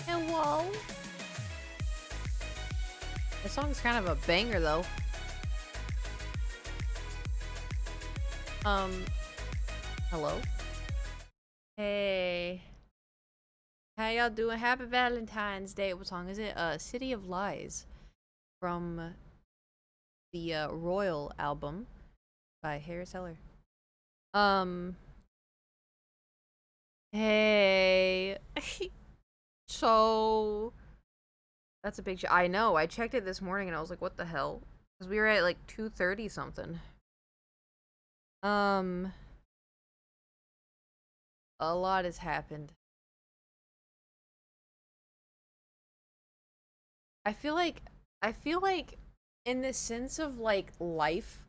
Hello. This song's kind of a banger though. Um, hello. Hey. How y'all doing? Happy Valentine's Day. What song is it? City of Lies from the Royal album by Harris Heller. Um, hey. So that's a big I know. I checked it this morning and I was like, what the hell? Because we were at like 2:30 something. Um, a lot has happened. I feel like I feel like in the sense of like life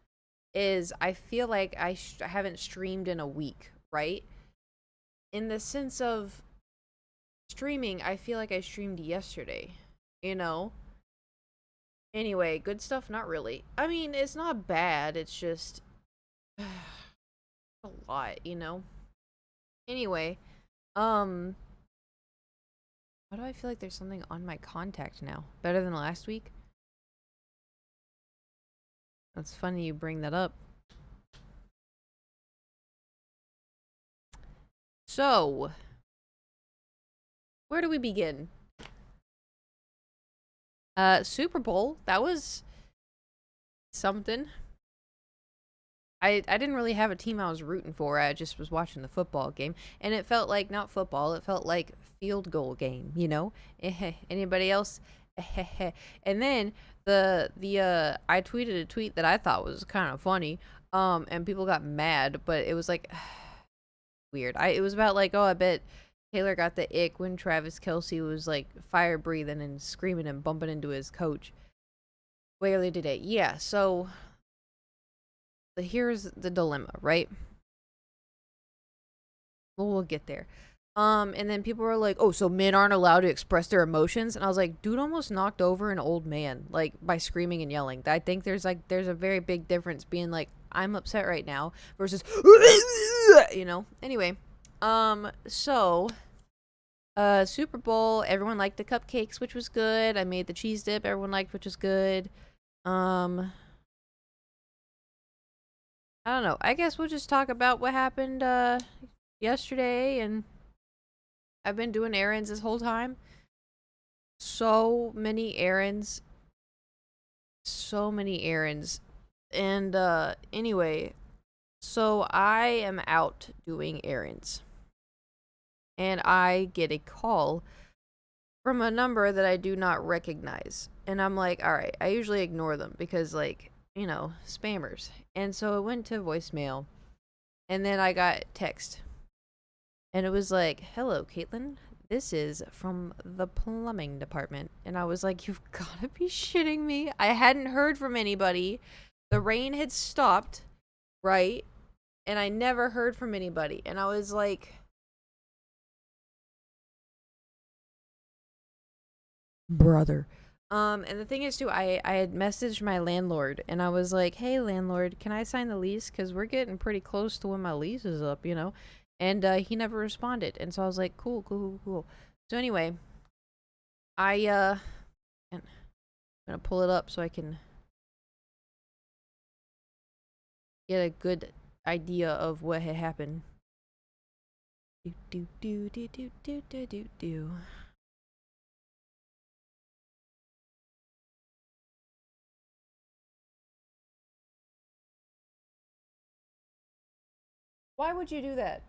is I feel like I haven't streamed in a week, right? In the sense of streaming, I feel like I streamed yesterday, you know? Anyway, good stuff not really. I mean, it's not bad, it's just a lot, you know? Anyway, um why do I feel like there's something on my contact now? Better than last week? That's funny you bring that up. So, where do we begin? Super Bowl, that was something. I didn't really have a team I was rooting for. I just was watching the football game, and it felt like not football. It felt like field goal game. You know, anybody else? And then the I tweeted a tweet that I thought was kind of funny. And people got mad, but it was like weird. It was about like, oh, I bet Taylor got the ick when Travis Kelce was like fire breathing and screaming and bumping into his coach. Clearly today, yeah. So here's the dilemma, right? Well, we'll get there. And then people were like, "Oh, so men aren't allowed to express their emotions?" And I was like, "Dude almost knocked over an old man like by screaming and yelling." I think there's a very big difference being like, "I'm upset right now" versus you know. Anyway, so Super Bowl, everyone liked the cupcakes, which was good. I made the cheese dip, everyone liked, which was good. Um I don't know. I guess we'll just talk about what happened yesterday, and I've been doing errands this whole time. So many errands. So many errands. And anyway, so I am out doing errands. And I get a call from a number that I do not recognize. And I'm like, all right, I usually ignore them because, like, you know, spammers. And so it went to voicemail. And then I got text. And it was like, hello, Caitlin. This is from the plumbing department. And I was like, you've got to be shitting me. I hadn't heard from anybody. The rain had stopped, right? And I never heard from anybody. And I was like, brother. And the thing is too, I had messaged my landlord and I was like, hey landlord, can I sign the lease? Cause we're getting pretty close to when my lease is up, you know? And he never responded. And so I was like, cool. So anyway, I'm gonna pull it up so I can get a good idea of what had happened. Do. Why would you do that?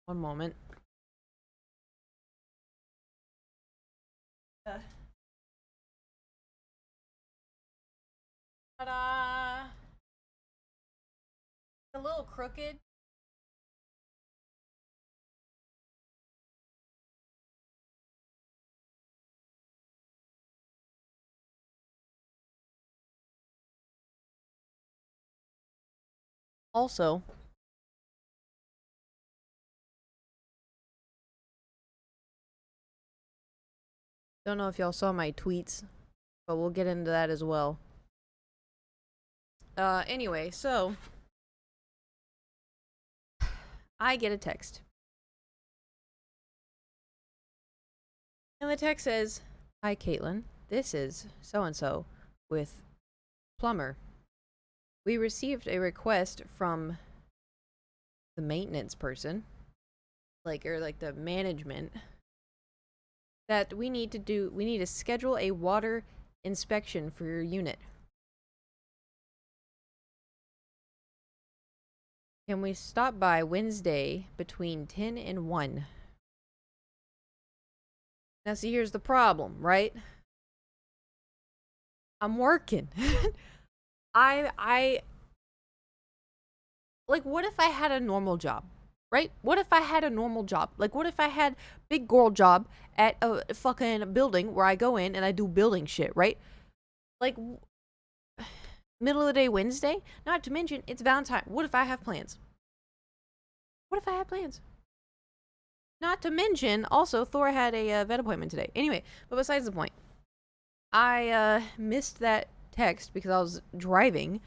One moment. Uh, Ta-da! A little crooked. Also, don't know if y'all saw my tweets, but we'll get into that as well. Anyway, so I get a text. And the text says, "Hi, Caitlin. This is so and so with plumber. We received a request from the maintenance person, or the management, that we need to schedule a water inspection for your unit. Can we stop by Wednesday between 10 and 1? Now, see, here's the problem, right? I'm working. I like, what if I had a normal job, right? What if I had a normal job? Like, what if I had big girl job at a fucking building where I go in and I do building shit, right? Like, middle of the day Wednesday? Not to mention, it's Valentine. What if I have plans? What if I had plans? Not to mention, also, Thor had a vet appointment today. Anyway, but besides the point, I missed that text because I was driving.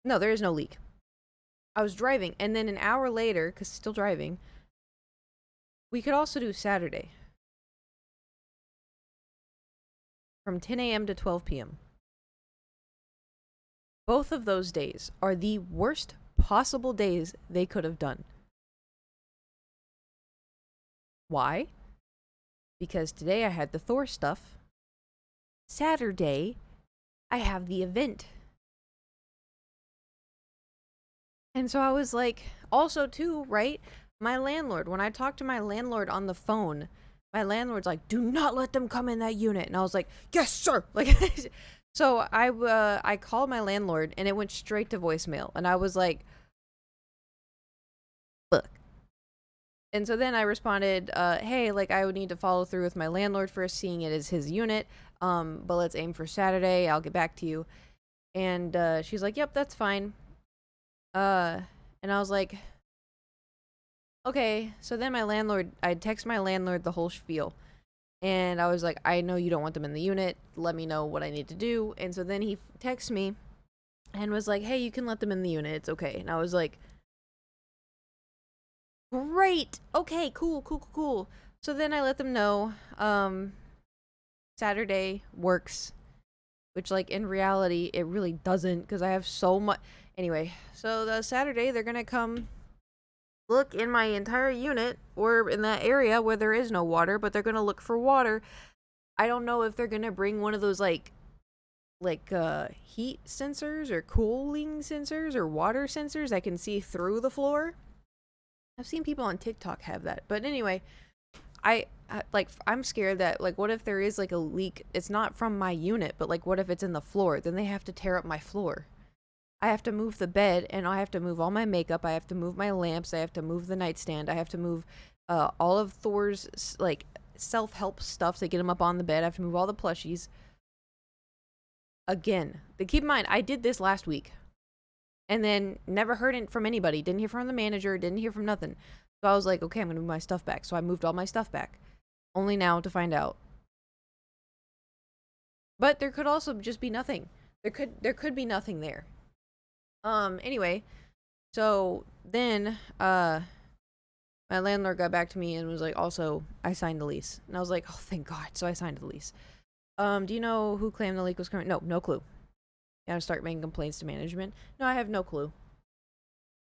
No, there is no leak. I was driving, and then an hour later, because still driving, we could also do Saturday from 10 a.m. to 12 p.m. Both of those days are the worst possible days they could have done. Why? Because today I had the Thor stuff. Saturday, I have the event. And so I was like, also too, right? My landlord, when I talked to my landlord on the phone, my landlord's like, "Do not let them come in that unit." And I was like, "Yes, sir." Like, so I called my landlord and it went straight to voicemail. And I was like, "Fuck." And so then I responded, "Hey, like, I would need to follow through with my landlord first, seeing it as his unit. But let's aim for Saturday. I'll get back to you." And she's like, "Yep, that's fine." And I was like, "Okay." So then I text my landlord the whole spiel. And I was like, "I know you don't want them in the unit. Let me know what I need to do." And so then he texts me and was like, "Hey, you can let them in the unit. It's okay." And I was like, "Great. Okay, cool. So then I let them know, Saturday works, which, like, in reality, it really doesn't, because I have so much. Anyway, so the Saturday, they're gonna come look in my entire unit, or in that area where there is no water, but they're gonna look for water. I don't know if they're gonna bring one of those, like heat sensors, or cooling sensors, or water sensors that can see through the floor. I've seen people on TikTok have that. But anyway, I'm scared that, like, what if there is, like, a leak? It's not from my unit, but, like, what if it's in the floor? Then they have to tear up my floor. I have to move the bed, and I have to move all my makeup. I have to move my lamps. I have to move the nightstand. I have to move all of Thor's, like, self-help stuff to get him up on the bed. I have to move all the plushies. Again, but keep in mind, I did this last week. And then never heard it from anybody. Didn't hear from the manager. Didn't hear from nothing. So I was like, okay, I'm going to move my stuff back. So I moved all my stuff back. Only now to find out. But there could also just be nothing. There could be nothing there. Anyway. So then, my landlord got back to me and was like, also, I signed the lease. And I was like, oh, thank God. So I signed the lease. Do you know who claimed the leak was current? No clue. Gotta start making complaints to management. No, I have no clue.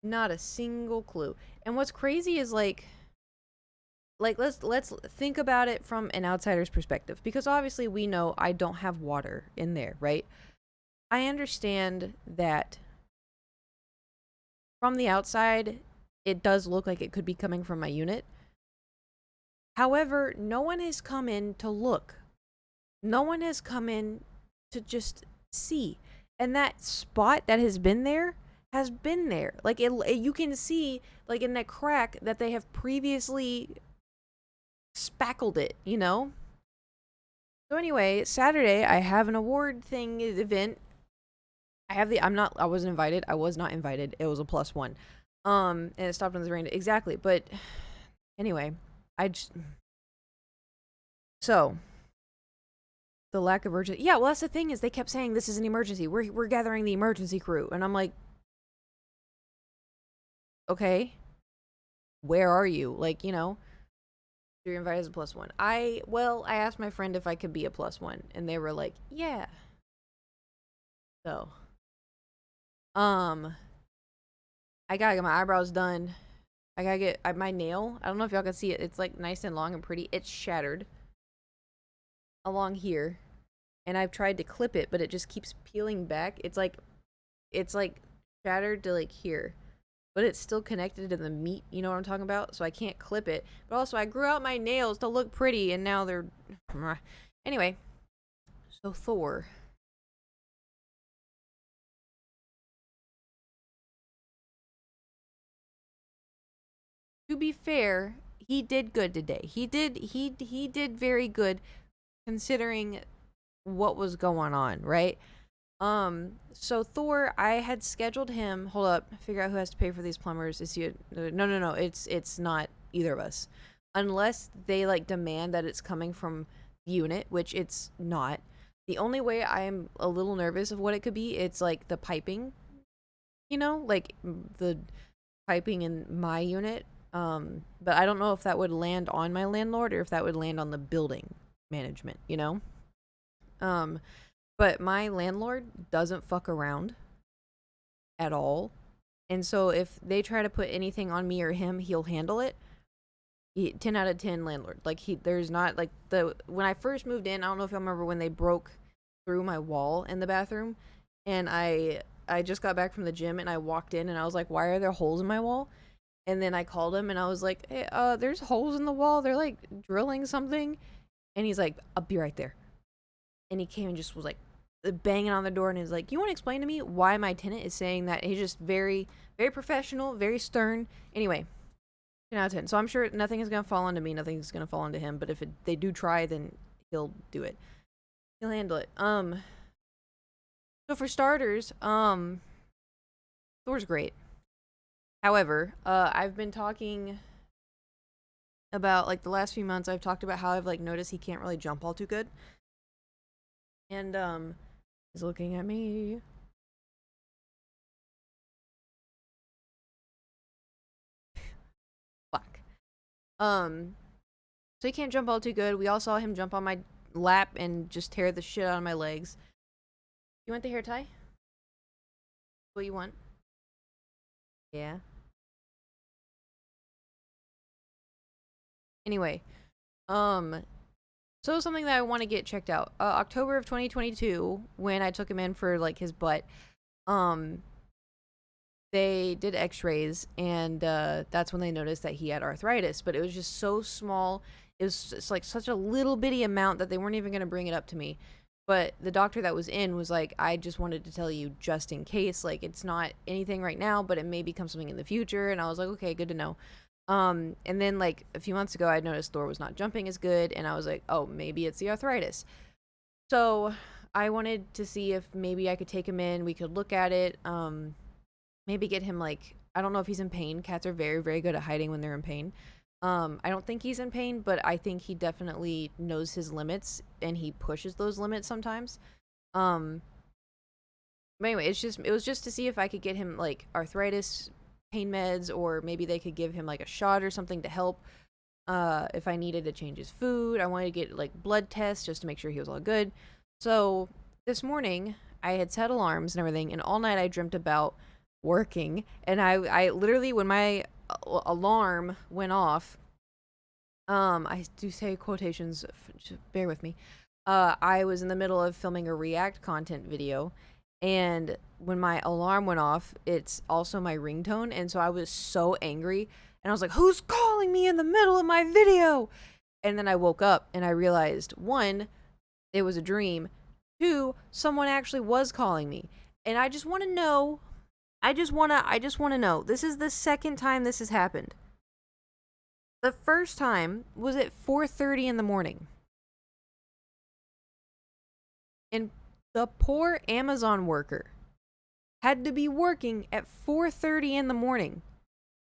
Not a single clue. And what's crazy is, like let's think about it from an outsider's perspective, because obviously we know I don't have water in there, right? I understand that from the outside it does look like it could be coming from my unit. However, no one has come in to look. No one has come in to just see. And that spot that has been there, like, you can see, like, in that crack, that they have previously spackled it, you know? So anyway, Saturday I have an award thing event. I wasn't invited. I was not invited. It was a +1. And it stopped on the rain. Exactly. But anyway, so the lack of urgency. Yeah, well, that's the thing, is they kept saying this is an emergency. We're gathering the emergency crew. And I'm like, okay, where are you? Like, you know, You're invited as a plus one. I asked my friend if I could be a plus one, and they were like, yeah. So, um, I gotta get my eyebrows done. I gotta get my nail. I don't know if y'all can see it. It's like nice and long and pretty. It's shattered along here, and I've tried to clip it, but it just keeps peeling back. It's like shattered to like here, but it's still connected to the meat. You know what I'm talking about? So I can't clip it. But also, I grew out my nails to look pretty, and now they're anyway. So Thor. To be fair, he did good today. He did very good considering what was going on, right? So Thor, I had scheduled him. Hold up, figure out who has to pay for these plumbers. Is you? No. It's not either of us, unless they like demand that it's coming from the unit, which it's not. The only way I am a little nervous of what it could be, it's like the piping, like the piping in my unit. But I don't know if that would land on my landlord or if that would land on the building management. Um, but my landlord doesn't fuck around at all. And so if they try to put anything on me or him, he'll handle it. 10 out of 10 landlord. Like there's not like when I first moved in, I don't know if you remember when they broke through my wall in the bathroom, and I just got back from the gym and I walked in and I was like, why are there holes in my wall? And then I called him and I was like, hey, there's holes in the wall. They're like drilling something. And he's like, I'll be right there. And he came and just was like banging on the door and he's like, you want to explain to me why my tenant is saying that? And he's just very, very professional, very stern. Anyway, 10 out of 10. So I'm sure nothing is going to fall onto me. Nothing's going to fall onto him. But if they do try, then he'll do it. He'll handle it. So for starters, Thor's great. However, I've been talking about, like, the last few months, I've talked about how I've, like, noticed he can't really jump all too good. And, he's looking at me. Fuck. So he can't jump all too good. We all saw him jump on my lap and just tear the shit out of my legs. You want the hair tie? What you want? Yeah. Anyway, so something that I want to get checked out. October of 2022, when I took him in for like his butt, they did X-rays, and that's when they noticed that he had arthritis. But it was just so small. It's like such a little bitty amount that they weren't even gonna bring it up to me. But the doctor that was in was like, I just wanted to tell you just in case. Like, it's not anything right now, but it may become something in the future. And I was like, okay, good to know. And then like a few months ago, I noticed Thor was not jumping as good, and I was like, oh, maybe it's the arthritis. So I wanted to see if maybe I could take him in. We could look at it. Maybe get him like, I don't know if he's in pain. Cats are very, very good at hiding when they're in pain. I don't think he's in pain, but I think he definitely knows his limits and he pushes those limits sometimes. But anyway, it was just to see if I could get him like arthritis pain meds, or maybe they could give him like a shot or something to help. If I needed to change his food, I wanted to get like blood tests just to make sure he was all good. So this morning I had set alarms and everything, and all night I dreamt about working. And I literally, when my alarm went off, I do say quotations, just bear with me. I was in the middle of filming a React content video, and when my alarm went off, it's also my ringtone, and so I was so angry, and I was like, who's calling me in the middle of my video? And then I woke up and I realized, one, it was a dream. Two, someone actually was calling me. And I just want to know, I just want to know, this is the second time this has happened. The first time was at 4:30 in the morning. And the poor Amazon worker had to be working at 4:30 in the morning.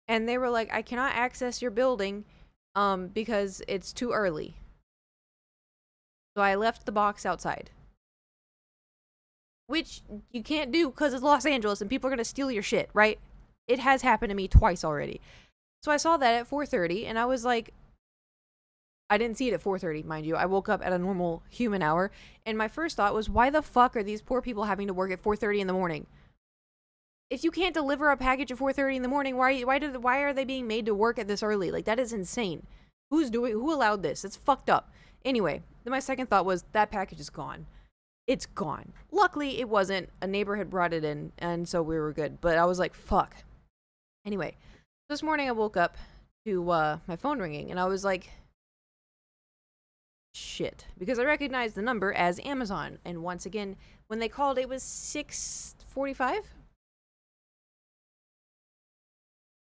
And they were like, I cannot access your building because it's too early. So I left the box outside. Which you can't do because it's Los Angeles and people are going to steal your shit, right? It has happened to me twice already. So I saw that at 4:30 and I was like, I didn't see it at 4:30, mind you. I woke up at a normal human hour, and my first thought was, why the fuck are these poor people having to work at 4:30 in the morning? If you can't deliver a package at 4:30 in the morning, why are they being made to work at this early? Like, that is insane. Who allowed this? It's fucked up. Anyway, then my second thought was, that package is gone. It's gone. Luckily, it wasn't. A neighbor had brought it in, and so we were good. But I was like, fuck. Anyway, this morning I woke up to my phone ringing, and I was like, shit, because I recognized the number as Amazon. And once again, when they called, it was 6:45,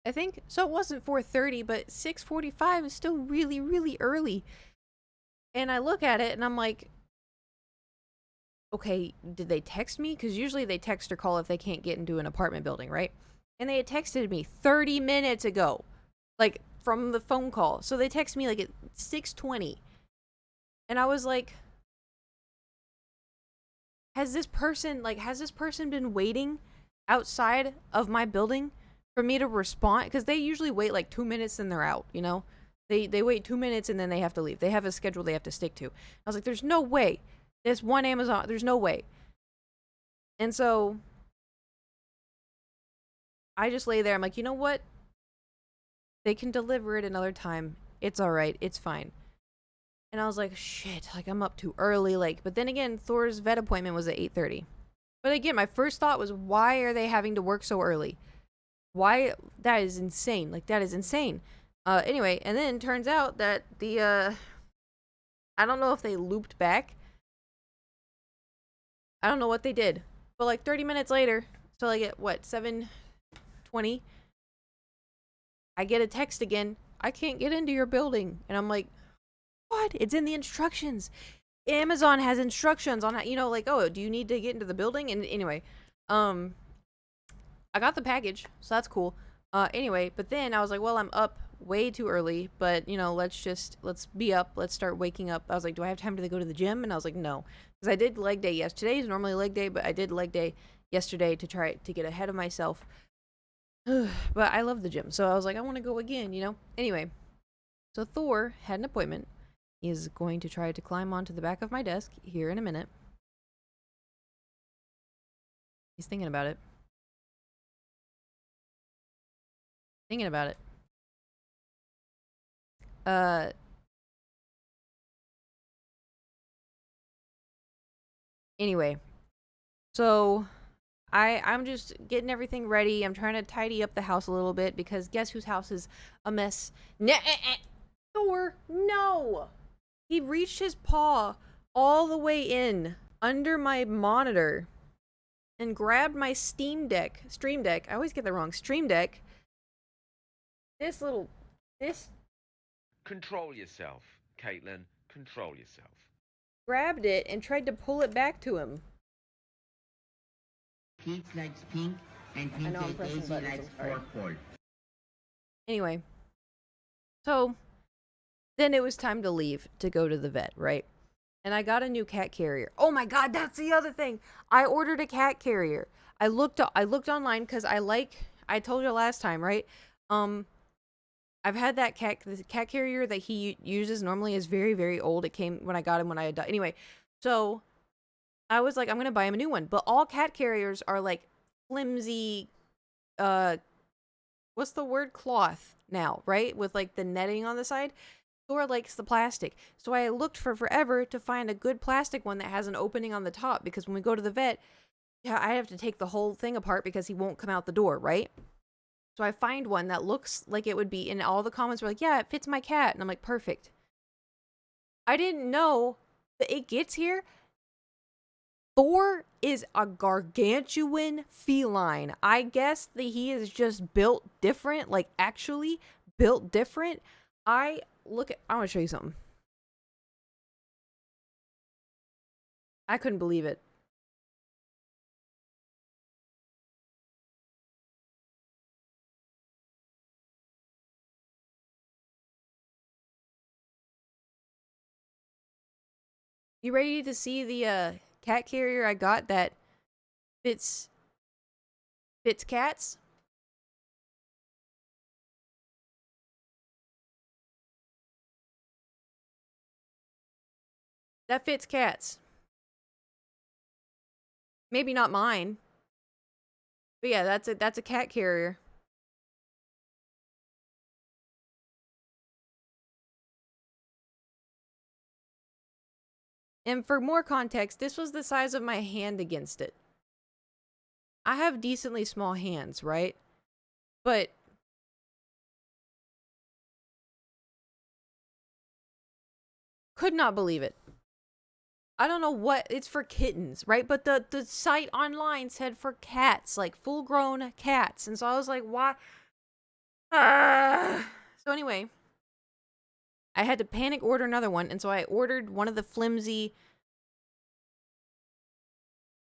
I think. So it wasn't 4:30, but 6:45 is still really, really early. And I look at it and I'm like, okay, did they text me? Because usually they text or call if they can't get into an apartment building, right? And they had texted me 30 minutes ago, like from the phone call. So they texted me like at 6:20. And I was like, has this person been waiting outside of my building for me to respond? Because they usually wait like 2 minutes and they're out, you know? They wait 2 minutes and then they have to leave. They have a schedule they have to stick to. I was like, there's no way. There's one Amazon. There's no way. And so I just lay there. I'm like, you know what? They can deliver it another time. It's all right. It's fine. And I was like, shit, like I'm up too early. Like, but then again, Thor's vet appointment was at 8:30. But again, my first thought was, why are they having to work so early? Why? That is insane. Like, that is insane. Anyway, and then turns out that I don't know if they looped back. I don't know what they did. But like 30 minutes later, so like at what, 7:20, I get a text again. I can't get into your building. And I'm like, what? It's in the instructions. Amazon has instructions on how, you know, like, oh, do you need to get into the building? And anyway, I got the package, so that's cool. Anyway, but then I was like, well, I'm up way too early, but you know, let's be up. Let's start waking up. I was like, do I have time to go to the gym? And I was like, no, because I did leg day yesterday. Today's normally leg day, but I did leg day yesterday to try to get ahead of myself. But I love the gym, so I was like, I want to go again, you know? Anyway, so Thor had an appointment. He is going to try to climb onto the back of my desk here in a minute. He's thinking about it. Thinking about it. Anyway, so I'm just getting everything ready. I'm trying to tidy up the house a little bit because guess whose house is a mess? Thor, no! He reached his paw all the way in under my monitor and grabbed my Stream Deck. I always get that wrong. Stream Deck. This Control yourself, Caitlin. Control yourself. grabbed it and tried to pull it back to him. Peach likes pink, and I Pink know I'm pressing Daisy buttons, likes I'm sorry. purple. Anyway, so then it was time to leave to go to the vet, right? And I got a new cat carrier. Oh my god, that's the other thing. I ordered a cat carrier. I looked online because I told you last time, right? I've had the cat carrier that he uses normally is very, very old. It came when I got him when I had anyway. So I was like, I'm gonna buy him a new one. But all cat carriers are like flimsy, what's the word? Cloth now, right? With like the netting on the side. Thor likes the plastic. So I looked for forever to find a good plastic one that has an opening on the top because when we go to the vet, yeah, I have to take the whole thing apart because he won't come out the door, right? So I find one that looks like it would be, and all the comments were like, yeah, it fits my cat. And I'm like, perfect. I didn't know that it gets here. Thor is a gargantuan feline. I guess that he is just built different, like actually built different. I want to show you something. I couldn't believe it. You ready to see the cat carrier I got that fits cats? That fits cats. Maybe not mine. But yeah, that's a cat carrier. And for more context, this was the size of my hand against it. I have decently small hands, right? But could not believe it. I don't know what it's for kittens, right? But the site online said for cats, like full grown cats. And so I was like, why? So anyway, I had to panic order another one, and so I ordered one of the flimsy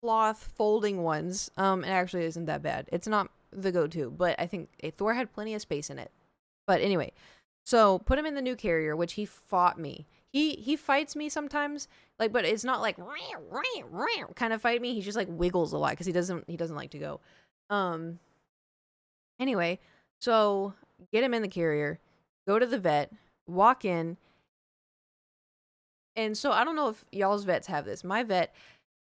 cloth folding ones. It actually isn't that bad. It's not the go-to, but I think Thor had plenty of space in it. But anyway, so put him in the new carrier, which he fought me. He fights me sometimes, like, but it's not like kind of fight me. He just like wiggles a lot because he doesn't like to go. Um. Anyway, so get him in the carrier, go to the vet, walk in, and so I don't know if y'all's vets have this. My vet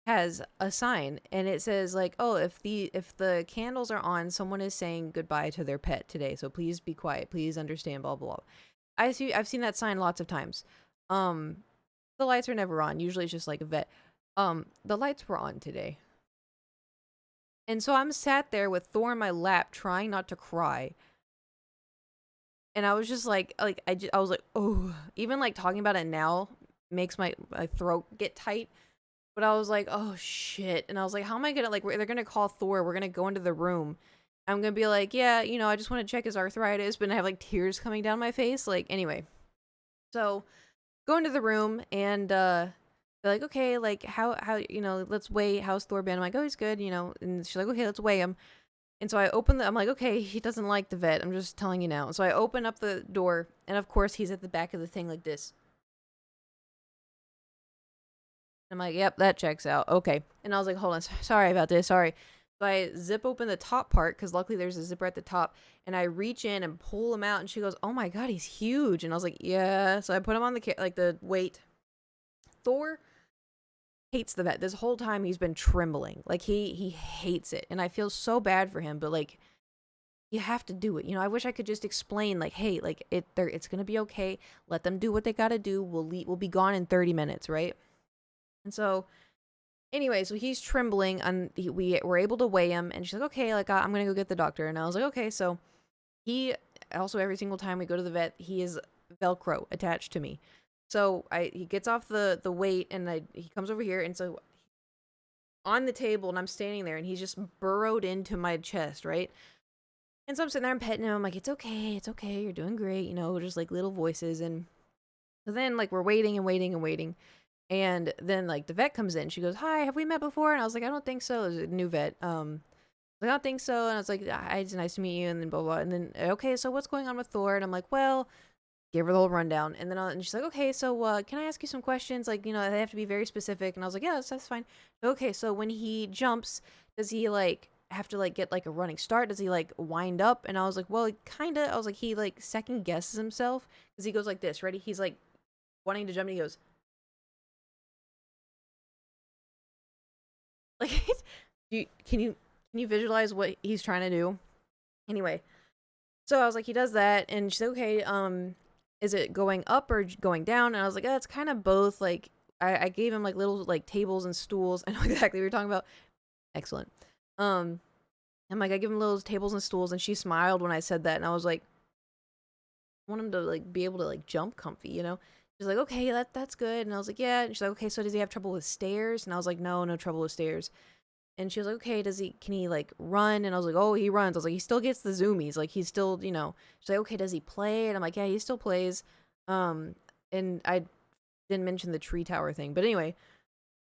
has a sign and it says like, "Oh, if the candles are on, someone is saying goodbye to their pet today. So please be quiet. Please understand blah blah blah." I've seen that sign lots of times. Um the lights are never on. Usually it's just like a vet. The lights were on today. And so I'm sat there with Thor in my lap trying not to cry. And I was just I was like, "Oh, even like talking about it now makes my throat get tight." But I was like, "Oh shit." And I was like, "How am I going to they're going to call Thor. We're going to go into the room. I'm going to be like, "Yeah, I just want to check his arthritis." But I have like tears coming down my face. Like anyway. So, go into the room and they're like, "Okay, like how let's weigh how's Thor been?" I'm like, "Oh, he's good, And she's like, "Okay, let's weigh him." And so I'm like, "Okay, he doesn't like the vet. I'm just telling you now." So I open up the door, and of course he's at the back of the thing like this. I'm like, "Yep, that checks out." Okay. And I was like, "Hold on, sorry about this. Sorry." So I zip open the top part because luckily there's a zipper at the top, and I reach in and pull him out, and she goes, "Oh my god, he's huge!" And I was like, "Yeah." So I put him on the weight. Thor hates the vet. This whole time he's been trembling. Like he hates it. And I feel so bad for him, but like you have to do it. I wish I could just explain like, "Hey, like it's going to be okay. Let them do what they got to do. We'll be gone in 30 minutes, right?" And so anyway, so he's trembling and we were able to weigh him and she's like, "Okay, like I'm going to go get the doctor." And I was like, "Okay." So he also every single time we go to the vet, he is Velcro attached to me. So he gets off the weight and he comes over here and so on the table and I'm standing there and he's just burrowed into my chest, right? And so I'm sitting there, I'm petting him. I'm like, it's okay, you're doing great, just like little voices. And so then like we're waiting and waiting and waiting. And then like the vet comes in. She goes, "Hi, have we met before?" And I was like, "I don't think so." It was a new vet. I don't think so. And I was like, "Hi, it's nice to meet you." And then blah blah. And then okay, so what's going on with Thor? And I'm like, "Well," gave her the whole rundown. And then and she's like, "Okay, so can I ask you some questions? Like, they have to be very specific." And I was like, "Yeah, that's fine." "Okay, so when he jumps, does he like have to like get like a running start? Does he like wind up?" And I was like, "Well, kind of." I was like, "He like second guesses himself because he goes like this, ready? He's like wanting to jump and he goes like can you visualize what he's trying to do?" Anyway, so I was like, "He does that." And she's like, "Okay, is it going up or going down?" And I was like, it's kind of both. Like, I gave him like little like tables and stools. I know exactly what you're talking about. Excellent. Um, I'm like, I give him little tables and stools, and she smiled when I said that, and I was like, I want him to like be able to like jump comfy. She's like, "Okay, that's good." And I was like, "Yeah." And she's like, "Okay, so does he have trouble with stairs?" And I was like, No trouble with stairs." And she was like, "Okay, can he like run?" And I was like, "Oh, he runs." I was like, "He still gets the zoomies. Like he's still." She's like, "Okay, does he play?" And I'm like, "Yeah, he still plays." Um, and I didn't mention the tree tower thing, but anyway,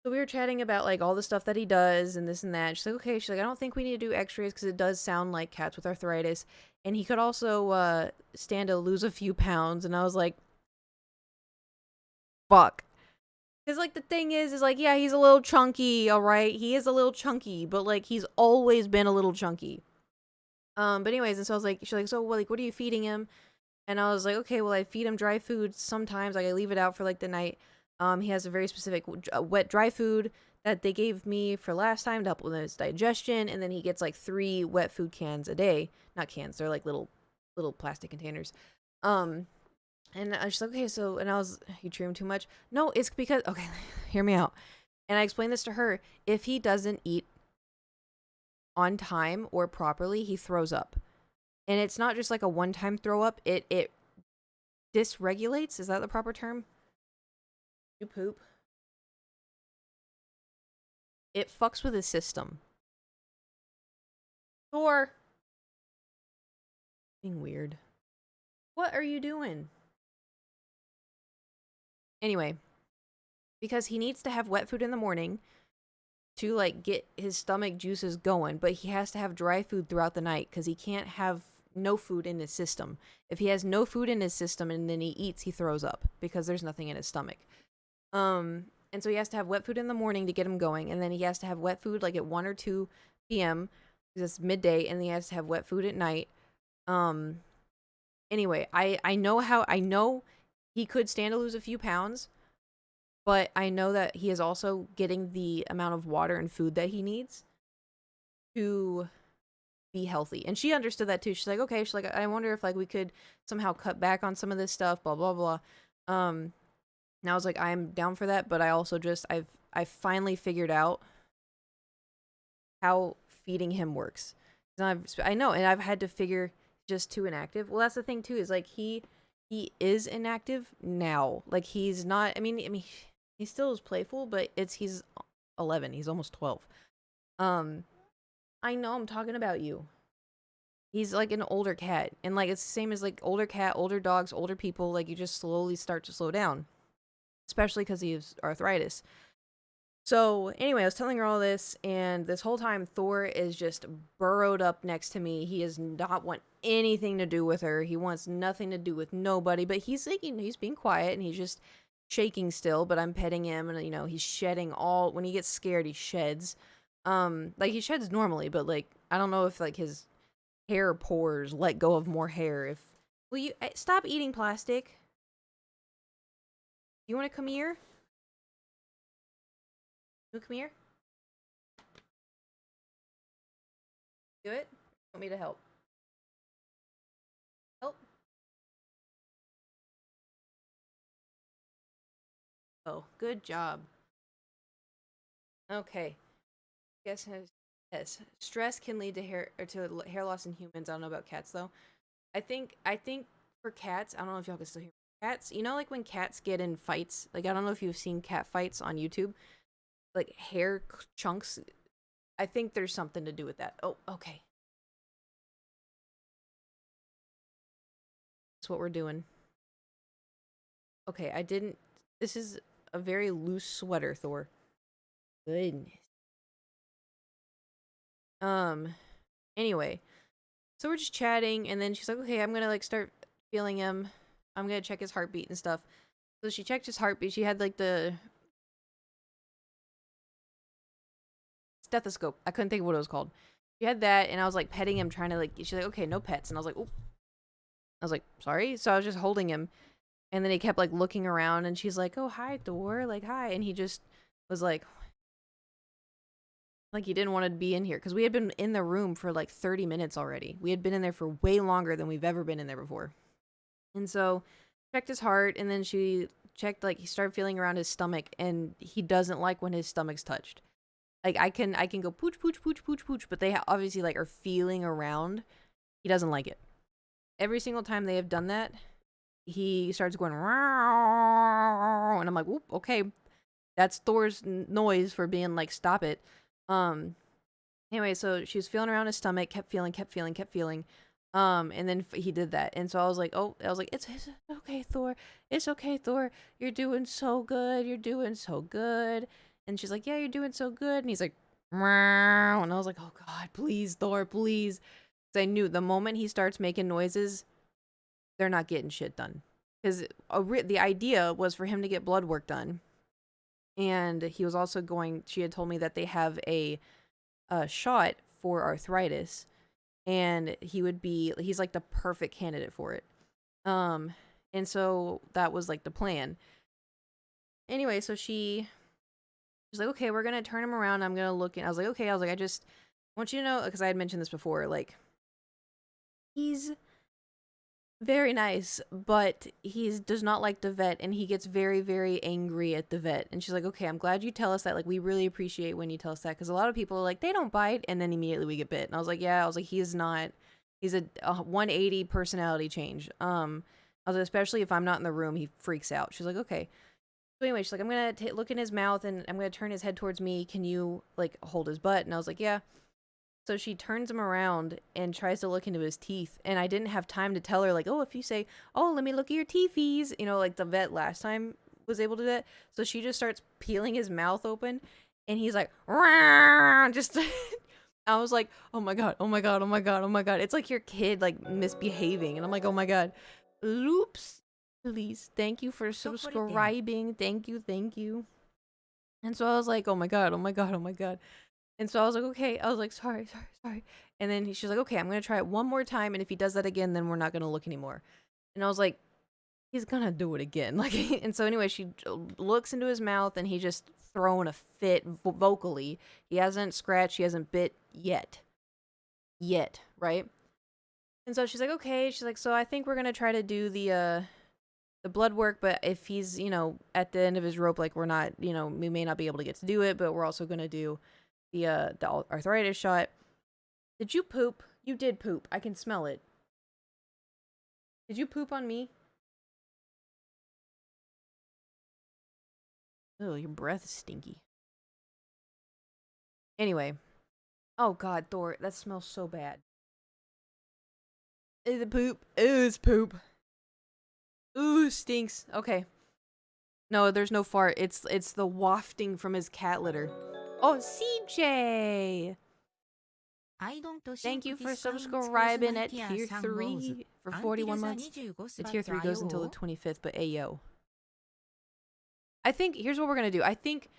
so we were chatting about like all the stuff that he does and this and that. She's like, "Okay." She's like, "I don't think we need to do X-rays because it does sound like cats with arthritis, and he could also stand to lose a few pounds." And I was like, "Fuck." Because, like, the thing is like, yeah, he's a little chunky, all right? He is a little chunky, but, like, he's always been a little chunky. But anyways, and so I was like, she's like, "So, well, like, what are you feeding him?" And I was like, "Okay, well, I feed him dry food sometimes. Like, I leave it out for, like, the night." He has a very specific wet dry food that they gave me for last time to help with his digestion, and then he gets like 3 wet food cans a day. Not cans, they're like little plastic containers. Um, and I was just like, okay, so, and I was, you treat him too much? No, it's because, okay, hear me out. And I explained this to her. If he doesn't eat on time or properly, he throws up. And it's not just like a one-time throw up. It dysregulates. Is that the proper term? You poop. It fucks with his system. Or being weird. What are you doing? Anyway, because he needs to have wet food in the morning to like get his stomach juices going, but he has to have dry food throughout the night because he can't have no food in his system. If he has no food in his system and then he eats, he throws up because there's nothing in his stomach. And so he has to have wet food in the morning to get him going, and then he has to have wet food like at 1 or 2 p.m. because it's midday, and then he has to have wet food at night. Um, anyway, I know he could stand to lose a few pounds, but I know that he is also getting the amount of water and food that he needs to be healthy. And she understood that too. She's like, okay, she's like, I wonder if like we could somehow cut back on some of this stuff, blah blah blah. And I was like, I'm down for that, but I also just I finally figured out how feeding him works. I know, and I've had to figure just too inactive. Well, that's the thing too, is like he is inactive now. Like he's not. I mean, he still is playful, but he's 11. He's almost 12. Um, I know I'm talking about you. He's like an older cat, and like it's the same as like older cat, older dogs, older people. Like you just slowly start to slow down, especially because he has arthritis. So anyway, I was telling her all this, and this whole time Thor is just burrowed up next to me. He does not want anything to do with her. He wants nothing to do with nobody. But he's like, he's being quiet and he's just shaking still. But I'm petting him, and he's shedding all. When he gets scared, he sheds. Like he sheds normally, but like I don't know if like his hair pores let go of more hair. If will you stop eating plastic? You want to come here? You come here? Do it? Want me to help? Help? Oh, good job. Okay. Guess yes. Stress can lead to hair loss in humans. I don't know about cats though. I think for cats, I don't know if y'all can still hear me. Cats. You know, like when cats get in fights. Like I don't know if you've seen cat fights on YouTube. Like hair chunks. I think there's something to do with that. Oh, okay. That's what we're doing. Okay, I didn't. This is a very loose sweater, Thor. Goodness. Um. Anyway, so we're just chatting, and then she's like, "Okay, I'm gonna like start feeling him. I'm gonna check his heartbeat and stuff." So she checked his heartbeat. She had like the stethoscope. I couldn't think of what it was called. She had that, and I was like petting him, trying to like. She's like, "Okay, no pets," and I was like, "Oh." I was like, "Sorry." So I was just holding him, and then he kept like looking around, and she's like, "Oh, hi, Thor," like hi, and he just was like he didn't want to be in here because we had been in the room for like 30 minutes already. We had been in there for way longer than we've ever been in there before. And so checked his heart, and then she checked like he started feeling around his stomach, and he doesn't like when his stomach's touched. Like I can go pooch pooch pooch pooch pooch, but they obviously like are feeling around. He doesn't like it. Every single time they have done that, he starts going "Meow," and I'm like, "Oop, okay, that's Thor's noise for being like, stop it." Um, Anyway, so she was feeling around his stomach, kept feeling, kept feeling, kept feeling. And then he did that. And so I was like, oh, I was like, it's okay, Thor. It's okay, Thor. You're doing so good. You're doing so good. And she's like, yeah, you're doing so good. And he's like, meow. And I was like, oh God, please, Thor, please. Because I knew the moment he starts making noises, they're not getting shit done. Because the idea was for him to get blood work done. And he was also she had told me that they have a shot for arthritis, and he's like the perfect candidate for it. And so that was like the plan. anyway, so she's like, okay, we're gonna turn him around. I'm gonna look. And I was like, okay. I was like, I just want you to know, because I had mentioned this before. Like, he's very nice, but he does not like the vet, and he gets very, very angry at the vet. And she's like, okay, I'm glad you tell us that. Like, we really appreciate when you tell us that, because a lot of people are like, they don't bite, and then immediately we get bit. And I was like, yeah. I was like, he is not. He's a 180 personality change. I was like, especially if I'm not in the room, he freaks out. She's like, okay. So anyway, she's like, I'm gonna look in his mouth, and I'm gonna turn his head towards me. Can you like hold his butt? And I was like, yeah. So she turns him around and tries to look into his teeth. And I didn't have time to tell her, like, oh, if you say, oh, let me look at your teethies, you know, like the vet last time was able to do that. So she just starts peeling his mouth open. And he's like, "Rah!" Just, I was like, oh my God, oh my God, oh my God, oh my God. It's like your kid, like, misbehaving. And I'm like, oh my God. Loops, please. Thank you for subscribing. Thank you, thank you. And so I was like, oh my God, oh my God, oh my God. And so I was like, okay. I was like, sorry, sorry, sorry. And then she's like, okay, I'm going to try it one more time. And if he does that again, then we're not going to look anymore. And I was like, he's going to do it again. Like, and so anyway, she looks into his mouth and he just throwing a fit vocally. He hasn't scratched. He hasn't bit yet. Right? And so she's like, okay. She's like, so I think we're going to try to do the blood work, but if he's, you know, at the end of his rope, like we're not, you know, we may not be able to get to do it, but we're also going to do the arthritis shot. Did you poop? You did poop. I can smell it. Did you poop on me? Oh, your breath is stinky. Anyway. Oh God, Thor, that smells so bad. Is it poop? Ooh, it's poop. Ooh, stinks. Okay. No, there's no fart. It's the wafting from his cat litter. Oh, CJ! Thank you for subscribing at tier 3 for 41 months. The tier 3 goes until the 25th, but ayo. I think, here's what we're gonna do. I think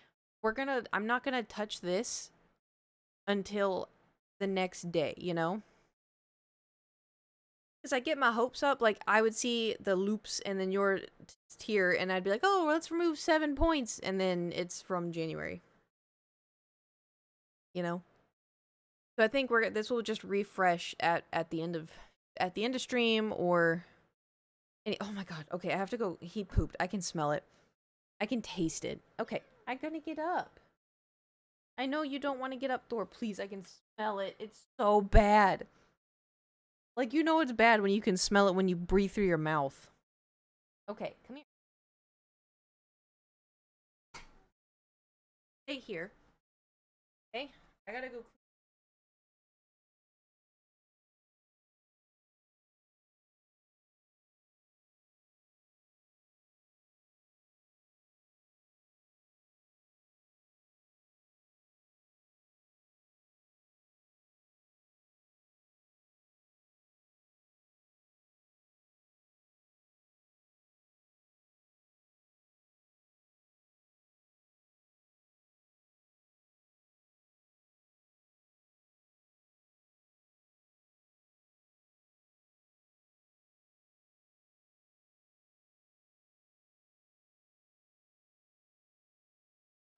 I'm not gonna touch this until the next day, you know? Because I get my hopes up, like, I would see the loops and then your tier, and I'd be like, oh, let's remove 7 points, and then it's from January. You know? So I think this will just refresh at the end of stream, or oh my God. Okay, I have to go. He pooped. I can smell it. I can taste it. Okay, I'm gonna get up. I know you don't want to get up, Thor. Please, I can smell it. It's so bad. Like, you know it's bad when you can smell it when you breathe through your mouth. Okay, come here. Stay here. Okay, I gotta go.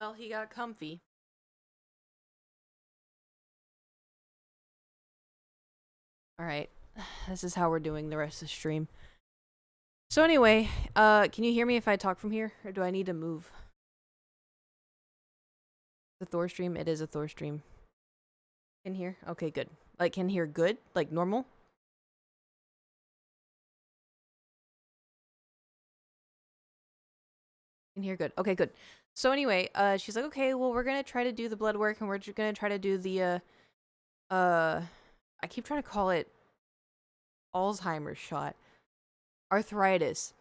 Well, he got comfy. Alright. This is how we're doing the rest of the stream. So anyway, can you hear me if I talk from here? Or do I need to move? The Thor stream? It is a Thor stream. Can hear? Okay, good. Like, can hear good? Like, normal? Can hear good. Okay, good. So anyway, she's like, okay, well, we're gonna try to do the blood work, and we're gonna try to do the, I keep trying to call it Alzheimer's shot. Arthritis.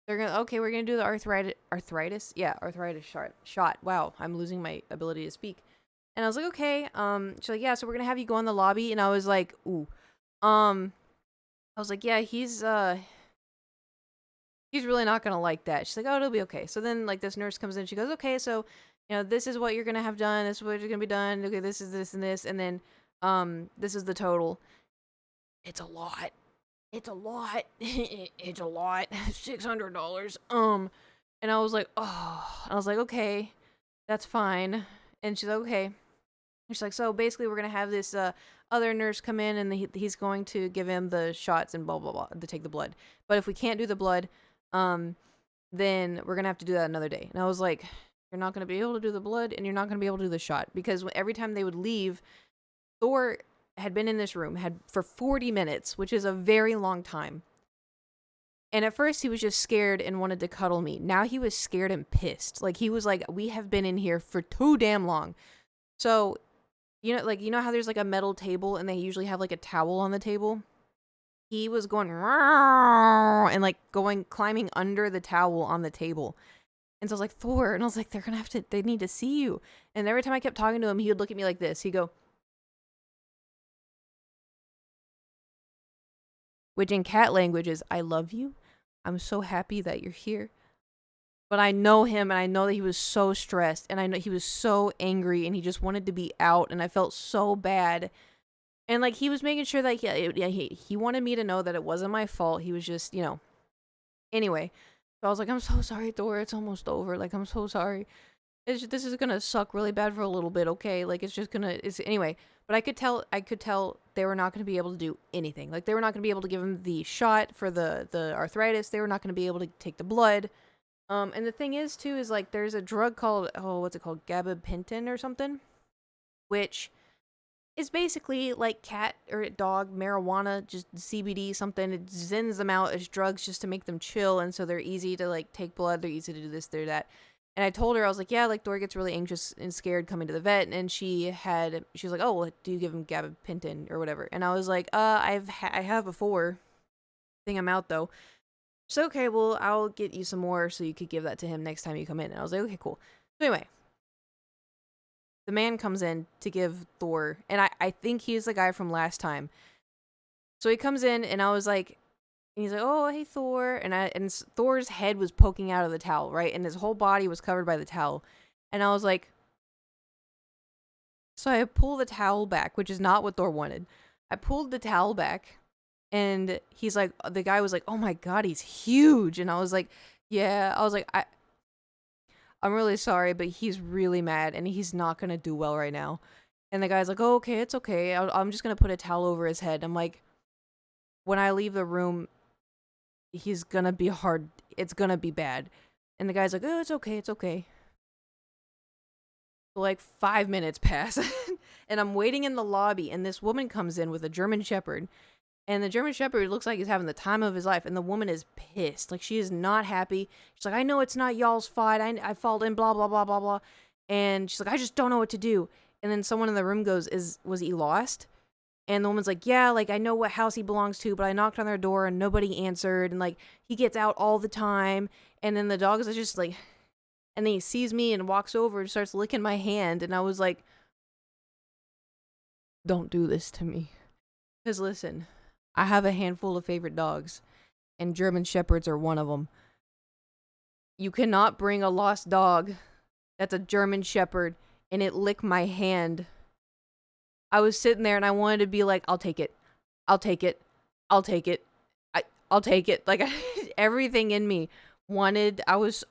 They're gonna, okay, we're gonna do the arthritis? Yeah, arthritis shot. Wow, I'm losing my ability to speak. And I was like, okay, she's like, yeah, so we're gonna have you go in the lobby, and I was like, ooh. I was like, yeah, he's really not gonna like that. She's like, oh, it'll be okay. So then, like, this nurse comes in, she goes, okay, so, you know, this is what you're gonna have done, this is what you're gonna be done, okay, this is this and this, and then, this is the total. It's a lot. It's a lot. It's a lot. $600. And I was like, oh, I was like, okay, that's fine. And she's like, okay. And she's like, so basically, we're gonna have this other nurse come in, and he's going to give him the shots and blah blah blah to take the blood. But if we can't do the blood, then we're gonna have to do that another day. And I was like, you're not gonna be able to do the blood, and you're not gonna be able to do the shot, because every time they would leave, Thor had been in this room had for 40 minutes, which is a very long time. And at first he was just scared and wanted to cuddle me. Now he was scared and pissed. Like he was like, we have been in here for too damn long. So, you know how there's like a metal table and they usually have like a towel on the table? He was going and like climbing under the towel on the table. And so I was like, Thor, and I was like, they need to see you. And every time I kept talking to him, he would look at me like this. He'd go, which in cat language is, I love you. I'm so happy that you're here. But I know him, and I know that he was so stressed, and I know he was so angry, and he just wanted to be out, and I felt so bad. And like he was making sure that he wanted me to know that it wasn't my fault. He was just, Anyway, so I was like, I'm so sorry, Thor. It's almost over. Like, I'm so sorry. This is gonna suck really bad for a little bit, okay? Like, it's anyway. But I could tell they were not gonna be able to do anything. Like, they were not gonna be able to give him the shot for the arthritis. They were not gonna be able to take the blood. And the thing is, too, is like there's a drug called, what's it called? Gabapentin or something, which is basically like cat or dog marijuana, just CBD something. It zens them out as drugs just to make them chill, and so they're easy to like take blood. They're easy to do this, they're that. And I told her, I was like, yeah, like Dora gets really anxious and scared coming to the vet, and she was like, oh, well, do you give him gabapentin or whatever? And I was like, I have before. Thing I'm out though. So okay, well, I'll get you some more so you could give that to him next time you come in. And I was like, okay, cool. So anyway, the man comes in to give Thor, and I think he's the guy from last time. So he comes in, and I was like, and he's like, oh, hey, Thor. And Thor's head was poking out of the towel, right? And his whole body was covered by the towel. And I was like, so I pull the towel back, which is not what Thor wanted. I pulled the towel back, and he's like, the guy was like, oh my God, he's huge. And I was like, yeah, I was like, I'm really sorry, but he's really mad, and he's not going to do well right now. And the guy's like, oh, okay, it's okay. I'm just going to put a towel over his head. I'm like, when I leave the room, he's going to be hard. It's going to be bad. And the guy's like, oh, it's okay. It's okay. So like 5 minutes pass, and I'm waiting in the lobby, and this woman comes in with a German Shepherd. And the German Shepherd looks like he's having the time of his life. And the woman is pissed. Like, she is not happy. She's like, I know it's not y'all's fault. I fault in blah, blah, blah, blah, blah. And she's like, I just don't know what to do. And then someone in the room goes, was he lost? And the woman's like, yeah, like, I know what house he belongs to, but I knocked on their door and nobody answered. And, like, he gets out all the time. And then the dog is just like, and then he sees me and walks over and starts licking my hand. And I was like, don't do this to me. Because listen, I have a handful of favorite dogs, and German Shepherds are one of them. You cannot bring a lost dog that's a German Shepherd and it lick my hand. I was sitting there and I wanted to be like, I'll take it. I'll take it. I'll take it. I'll take it. Like, everything in me wanted, it was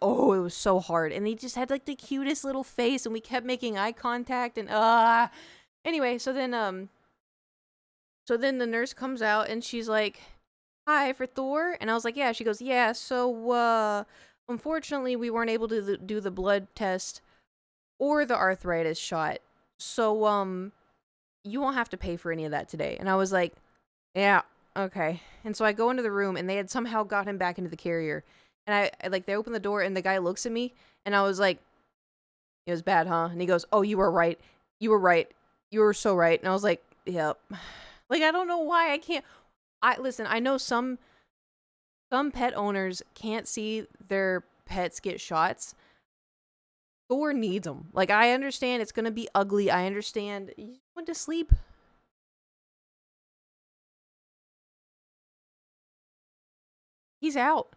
so hard. And he just had like the cutest little face, and we kept making eye contact, and anyway, so then the nurse comes out and she's like, hi, for Thor? And I was like, yeah. She goes, yeah, so, unfortunately, we weren't able to do the blood test or the arthritis shot. So, you won't have to pay for any of that today. And I was like, yeah, okay. And so I go into the room, and they had somehow got him back into the carrier. And I like, they open the door, and the guy looks at me, and I was like, it was bad, huh? And he goes, oh, you were right. You were right. You were so right. And I was like, yep. Like, I don't know why I can't. Listen, I know some pet owners can't see their pets get shots. Thor needs them. Like, I understand it's going to be ugly. I understand. You went to sleep. He's out.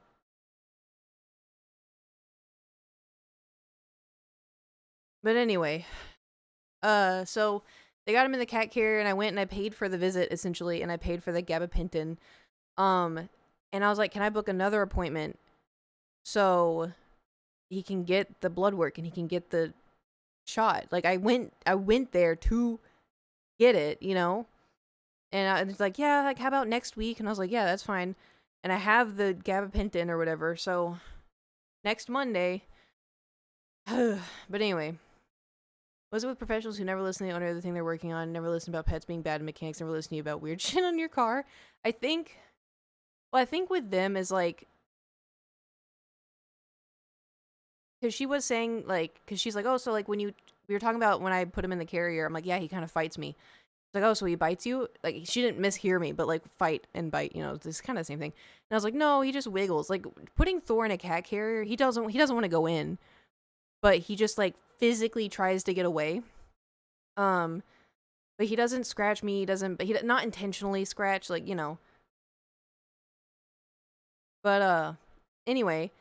But anyway, so they got him in the cat carrier, and I went and I paid for the visit, essentially, and I paid for the gabapentin. And I was like, can I book another appointment? So he can get the blood work and he can get the shot. Like I went there to get it, you know? And it's like, yeah, like how about next week? And I was like, yeah, that's fine. And I have the gabapentin or whatever, so next Monday. But anyway, was it with professionals who never listen to the owner of the thing they're working on, never listen about pets being bad and mechanics, never listen to you about weird shit on your car? I think, well, I think with them is like, because she was saying, like, because she's like, oh, so like when we were talking about when I put him in the carrier, I'm like, yeah, he kind of fights me. She's like, oh, so he bites you? Like, she didn't mishear me, but like fight and bite, you know, this kind of the same thing. And I was like, no, he just wiggles. Like putting Thor in a cat carrier, he doesn't want to go in, but he just like physically tries to get away. Um, but he doesn't scratch me. He not intentionally scratch, like, you know. But anyway,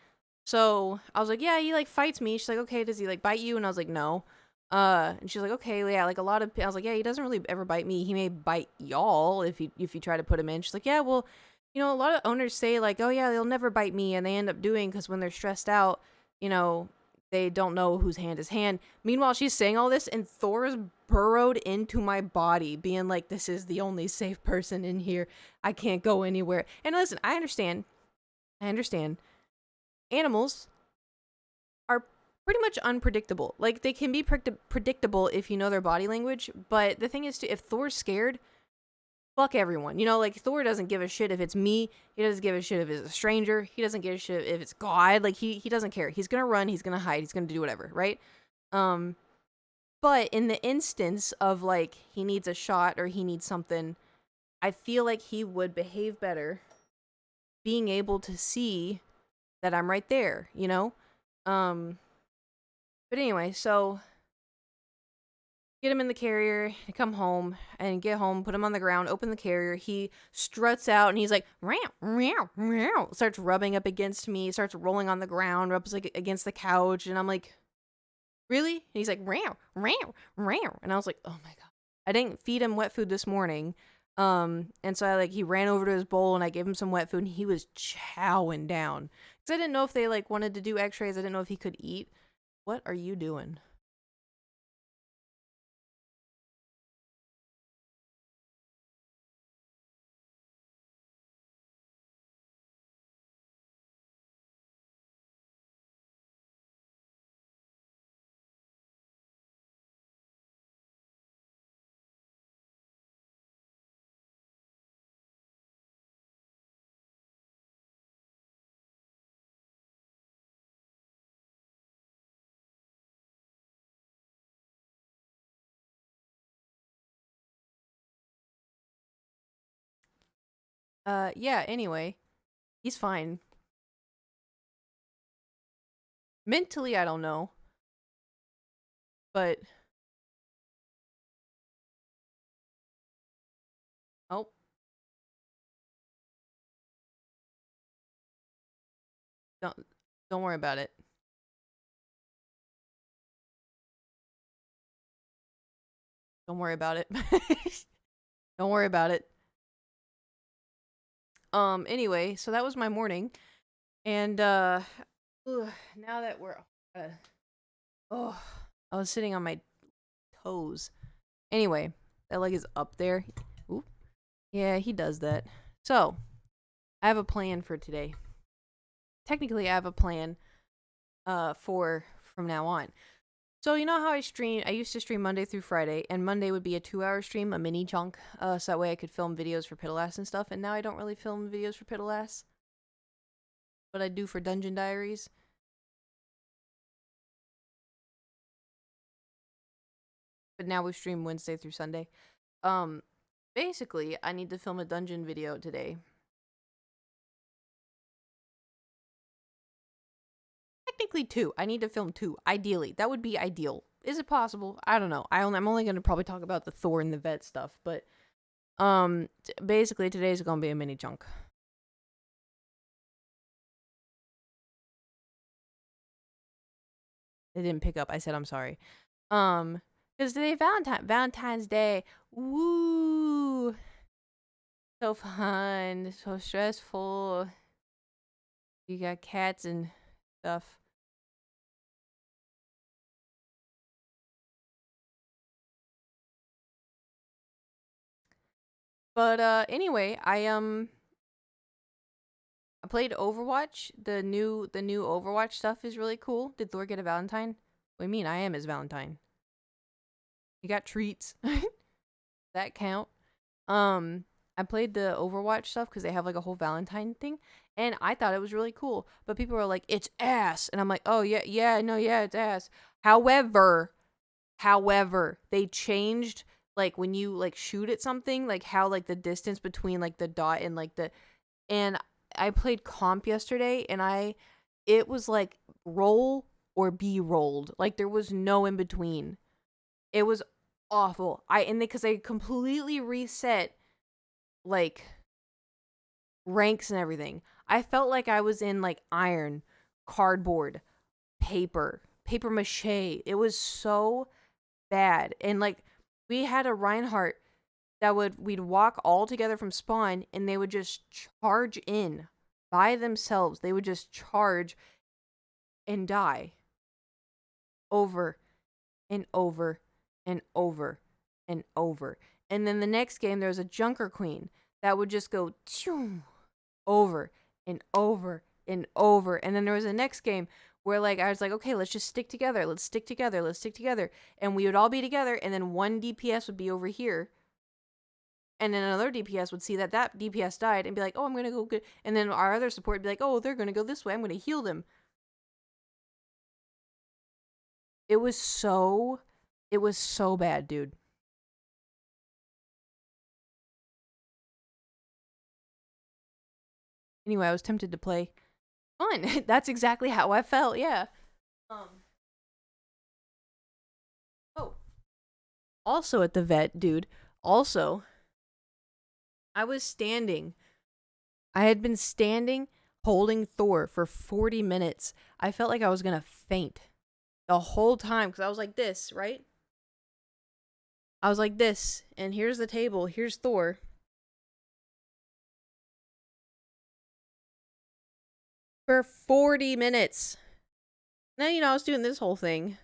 so I was like, yeah, he like fights me. She's like, okay, does he like bite you? And I was like, no. And she's like, okay, yeah, like a lot of. I was like, yeah, he doesn't really ever bite me. He may bite y'all if you try to put him in. She's like, yeah, well, you know, a lot of owners say like, oh yeah, they'll never bite me, and they end up doing because when they're stressed out, you know, they don't know whose hand is hand. Meanwhile, she's saying all this, and Thor is burrowed into my body, being like, this is the only safe person in here. I can't go anywhere. And listen, I understand. I understand. Animals are pretty much unpredictable. Like they can be predictable if you know their body language, but the thing is, if Thor's scared, fuck everyone. You know, like Thor doesn't give a shit if it's me. He doesn't give a shit if it's a stranger. He doesn't give a shit if it's God. Like he doesn't care. He's gonna run. He's gonna hide. He's gonna do whatever. Right. Um. But in the instance of like he needs a shot or he needs something, I feel like he would behave better being able to see that I'm right there. You know. Um. But anyway, so get him in the carrier, come home, and get home, put him on the ground, open the carrier. He struts out and he's like, meow, meow, meow, starts rubbing up against me, starts rolling on the ground, rubs like against the couch. And I'm like, really? And he's like, meow, meow, meow. And I was like, oh my God. I didn't feed him wet food this morning. And so he ran over to his bowl and I gave him some wet food and he was chowing down. Because I didn't know if they like wanted to do x-rays. I didn't know if he could eat. What are you doing? Yeah, anyway, he's fine. Mentally, I don't know, but oh, don't don't worry about it. Don't worry about it. Don't worry about it. Anyway, so that was my morning, and now that we're oh, I was sitting on my toes. Anyway, that leg is up there. Ooh, yeah, he does that. So I have a plan for today. Technically, I have a plan for from now on. So you know how I used to stream Monday through Friday, and Monday would be a 2-hour stream, a mini chunk, so that way I could film videos for Piddle and stuff, and now I don't really film videos for Piddle, but I do for Dungeon Diaries. But now we stream Wednesday through Sunday. Um, Basically, I need to film a dungeon video today. Technically 2. I need to film 2, ideally. That would be ideal. Is it possible? I don't know. I'm only going to probably talk about the Thor and the vet stuff, but basically today's going to be a mini chunk. They didn't pick up. I said I'm sorry. Because today Valentine's Day. Woo! So fun. So stressful. You got cats and stuff. But anyway, I played Overwatch. The new Overwatch stuff is really cool. Did Thor get a Valentine? What do you mean? I am his Valentine. He got treats. That count. Um, I played the Overwatch stuff because they have like a whole Valentine thing, and I thought it was really cool. But people were like, "It's ass," and I'm like, "Oh yeah, yeah, no, yeah, it's ass." However, they changed like when you like shoot at something, like how like the distance between like the dot and like the and I played comp yesterday, and it was like roll or be rolled. Like there was no in between. It was awful. Because they completely reset like ranks and everything. I felt like I was in like iron, cardboard, paper mache. It was so bad. And like we had a Reinhardt that we'd walk all together from spawn, and they would just charge in by themselves. They would just charge and die over and over and over and over. And then the next game there was a Junker Queen that would just go over and over and over. And then there was the next game where like I was like, okay, let's just stick together. Let's stick together. Let's stick together. And we would all be together, and then one DPS would be over here. And then another DPS would see that DPS died and be like, oh, I'm going to go good. And then our other support would be like, oh, they're going to go this way. I'm going to heal them. It was so bad, dude. Anyway, I was tempted to play. Fun. That's exactly how I felt. Yeah. Um. Oh. Also at the vet, dude. Also, I was standing. I had been standing holding Thor for 40 minutes. I felt like I was gonna faint the whole time because I was like this, right? I was like this, and here's the table. Here's Thor. For 40 minutes. Now, I was doing this whole thing.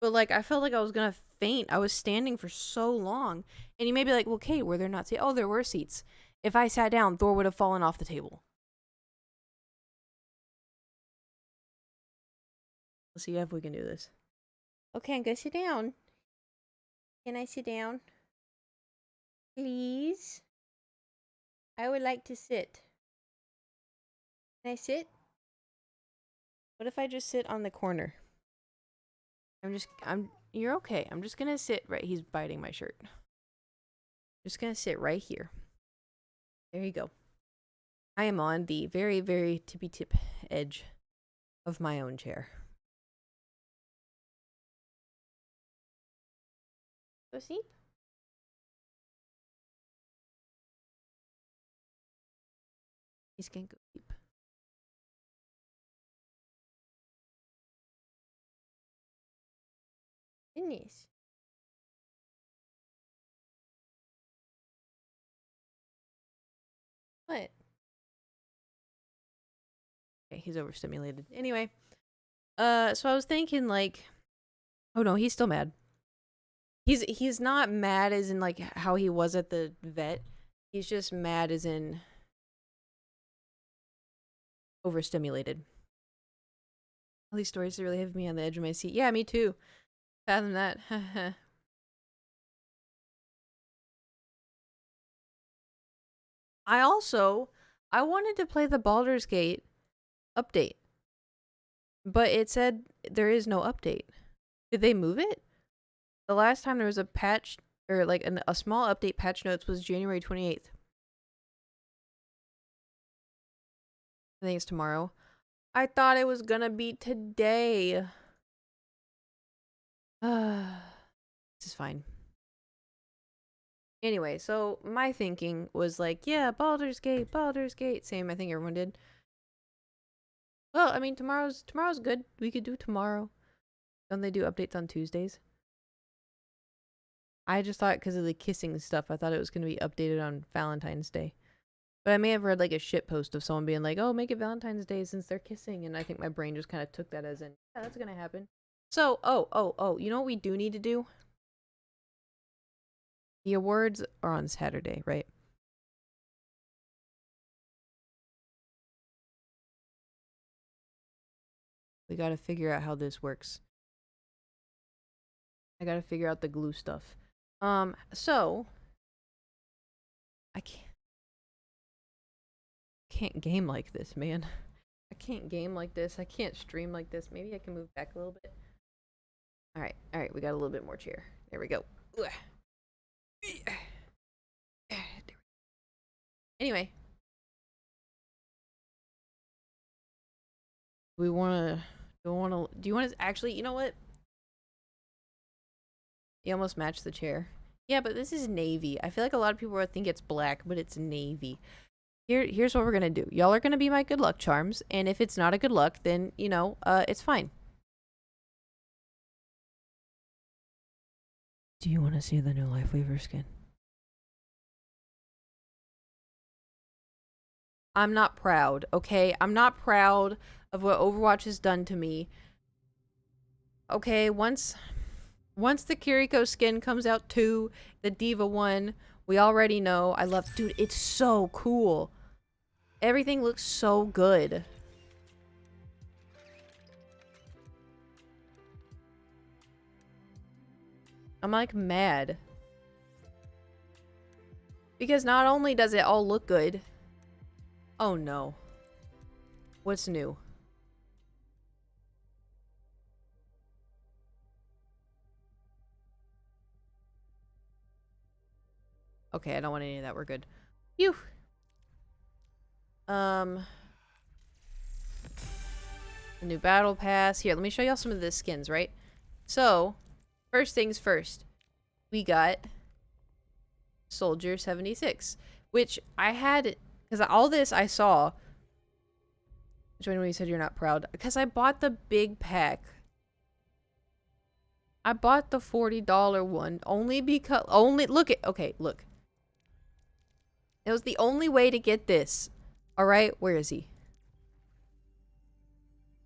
But, like, I felt like I was gonna faint. I was standing for so long. And you may be like, well, Kate, were there not seats? Oh, there were seats. If I sat down, Thor would have fallen off the table. Let's see if we can do this. Okay, I'm gonna sit down. Can I sit down? Please? I would like to sit. Can I sit? What if I just sit on the corner? You're okay. I'm just gonna sit right. He's biting my shirt. Just gonna sit right here. There you go. I am on the very, very tippy tip edge of my own chair. Go sleep. He's gonna go sleep. Goodness. What? Okay, he's overstimulated. Anyway, so I was thinking like, oh no, he's still mad. He's not mad as in like how he was at the vet. He's just mad as in overstimulated. All these stories really have me on the edge of my seat. Yeah, me too. Fathom that. I wanted to play the Baldur's Gate update, but it said there is no update. Did they move it? The last time there was a patch or like a small update patch notes was January 28th. I think it's tomorrow. I thought it was gonna be today. This is fine. Anyway, so my thinking was like, yeah, Baldur's Gate. Same, I think everyone did. Well, I mean, tomorrow's good. We could do tomorrow. Don't they do updates on Tuesdays? I just thought because of the kissing stuff, I thought it was going to be updated on Valentine's Day. But I may have read like a shit post of someone being like, oh, make it Valentine's Day since they're kissing. And I think my brain just kind of took that as in, yeah, that's going to happen. So, you know what we do need to do? The awards are on Saturday, right? We gotta figure out how this works. I gotta figure out the glue stuff. So I can't game like this, man. I can't game like this. I can't stream like this. Maybe I can move back a little bit. All right. We got a little bit more chair. There we go. Anyway, we wanna. Do you want to actually? You know what? You almost matched the chair. Yeah, but this is navy. I feel like a lot of people would think it's black, but it's navy. Here's what we're gonna do. Y'all are gonna be my good luck charms, and if it's not a good luck, then it's fine. Do you want to see the new Lifeweaver skin? I'm not proud, okay? I'm not proud of what Overwatch has done to me. Okay, once the Kiriko skin comes out too, the Diva one, we already know. I love, dude, it's so cool. Everything looks so good. I'm like mad. Because not only does it all look good. Oh no. What's new? Okay, I don't want any of that. We're good. Phew. The new battle pass. Here, let me show y'all some of the skins, right? So, first things first. We got Soldier 76, which I had, because all this I saw. Join when you said you're not proud. Because I bought the big pack. I bought the $40 one only because, look. It was the only way to get this. Alright, where is he?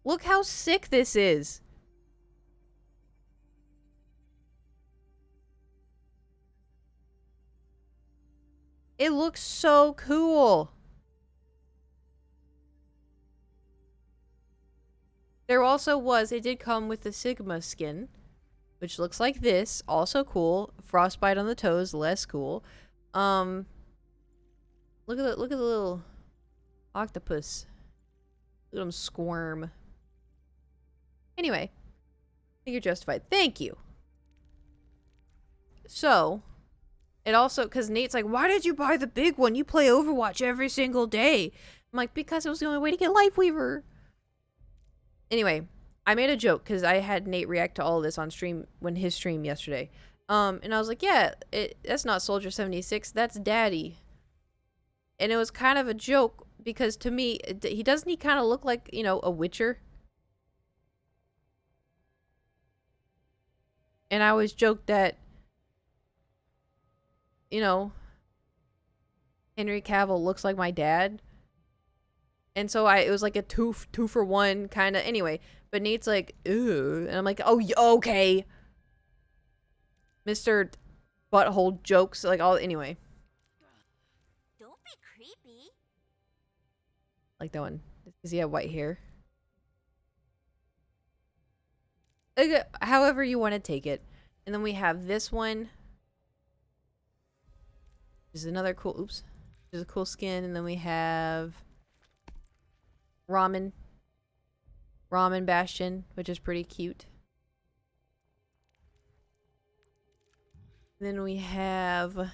Look how sick this is. It looks so cool. There also was, it did come with the Sigma skin, which looks like this. Also cool. Frostbite on the toes, less cool. Look at the little octopus. Look at him squirm. Anyway, I think you're justified. Thank you. So, it also, because Nate's like, why did you buy the big one? You play Overwatch every single day. I'm like, because it was the only way to get Lifeweaver. Anyway, I made a joke because I had Nate react to all of this on stream when his stream yesterday. And I was like, yeah, that's not Soldier 76, that's Daddy. And it was kind of a joke because to me, he kind of look like, a Witcher? And I always joked that, Henry Cavill looks like my dad. And so it was like a two for one kind of, anyway. But Nate's like, ooh. And I'm like, oh, okay. Mr. Butthole jokes, like all, anyway. Don't be creepy. Like that one. Does he have white hair? However you want to take it. And then we have this one. This is another cool, oops. This is a cool skin. And then we have Ramen Bastion, which is pretty cute. And then we have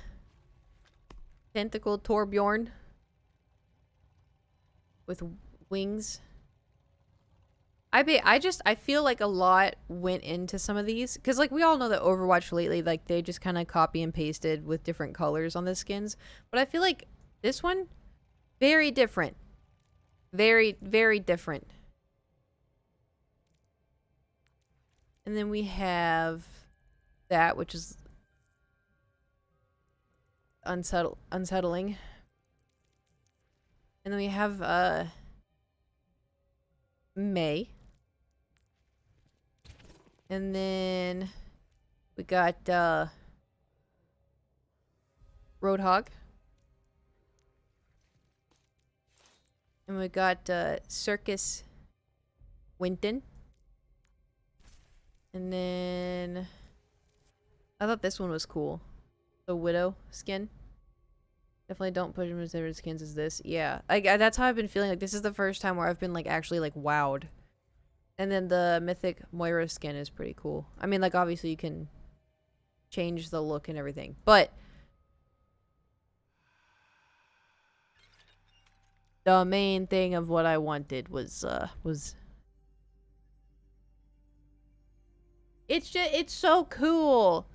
Tentacle Torbjorn with wings. I feel like a lot went into some of these because like we all know that Overwatch lately, like they just kind of copy and pasted with different colors on the skins, but I feel like this one very different, very different. And then we have that, which is unsettling. And then we have May. And then we got Roadhog. And we got Circus Winton. And then I thought this one was cool. The Widow skin. Definitely don't put him as favorite skins as this. Yeah. That's how I've been feeling. Like, this is the first time where I've been, like, actually, like, wowed. And then the Mythic Moira skin is pretty cool. I mean, like, obviously you can change the look and everything. But the main thing of what I wanted was it's just, it's so cool.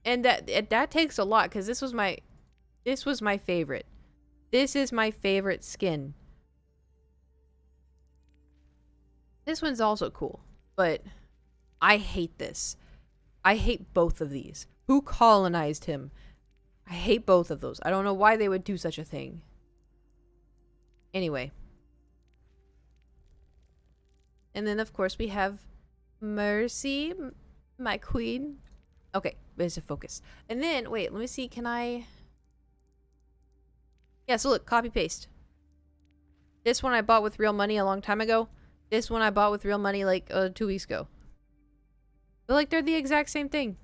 And that takes a lot, because this was my favorite. This is my favorite skin. This one's also cool, but I hate this. I hate both of these. Who colonized him? I hate both of those. I don't know why they would do such a thing. Anyway. And then, of course, we have Mercy, my queen. Okay, there's a focus. And then, wait, let me see, can I... Yeah, so look, copy paste. This one I bought with real money a long time ago. This one I bought with real money like 2 weeks ago. But like they're the exact same thing.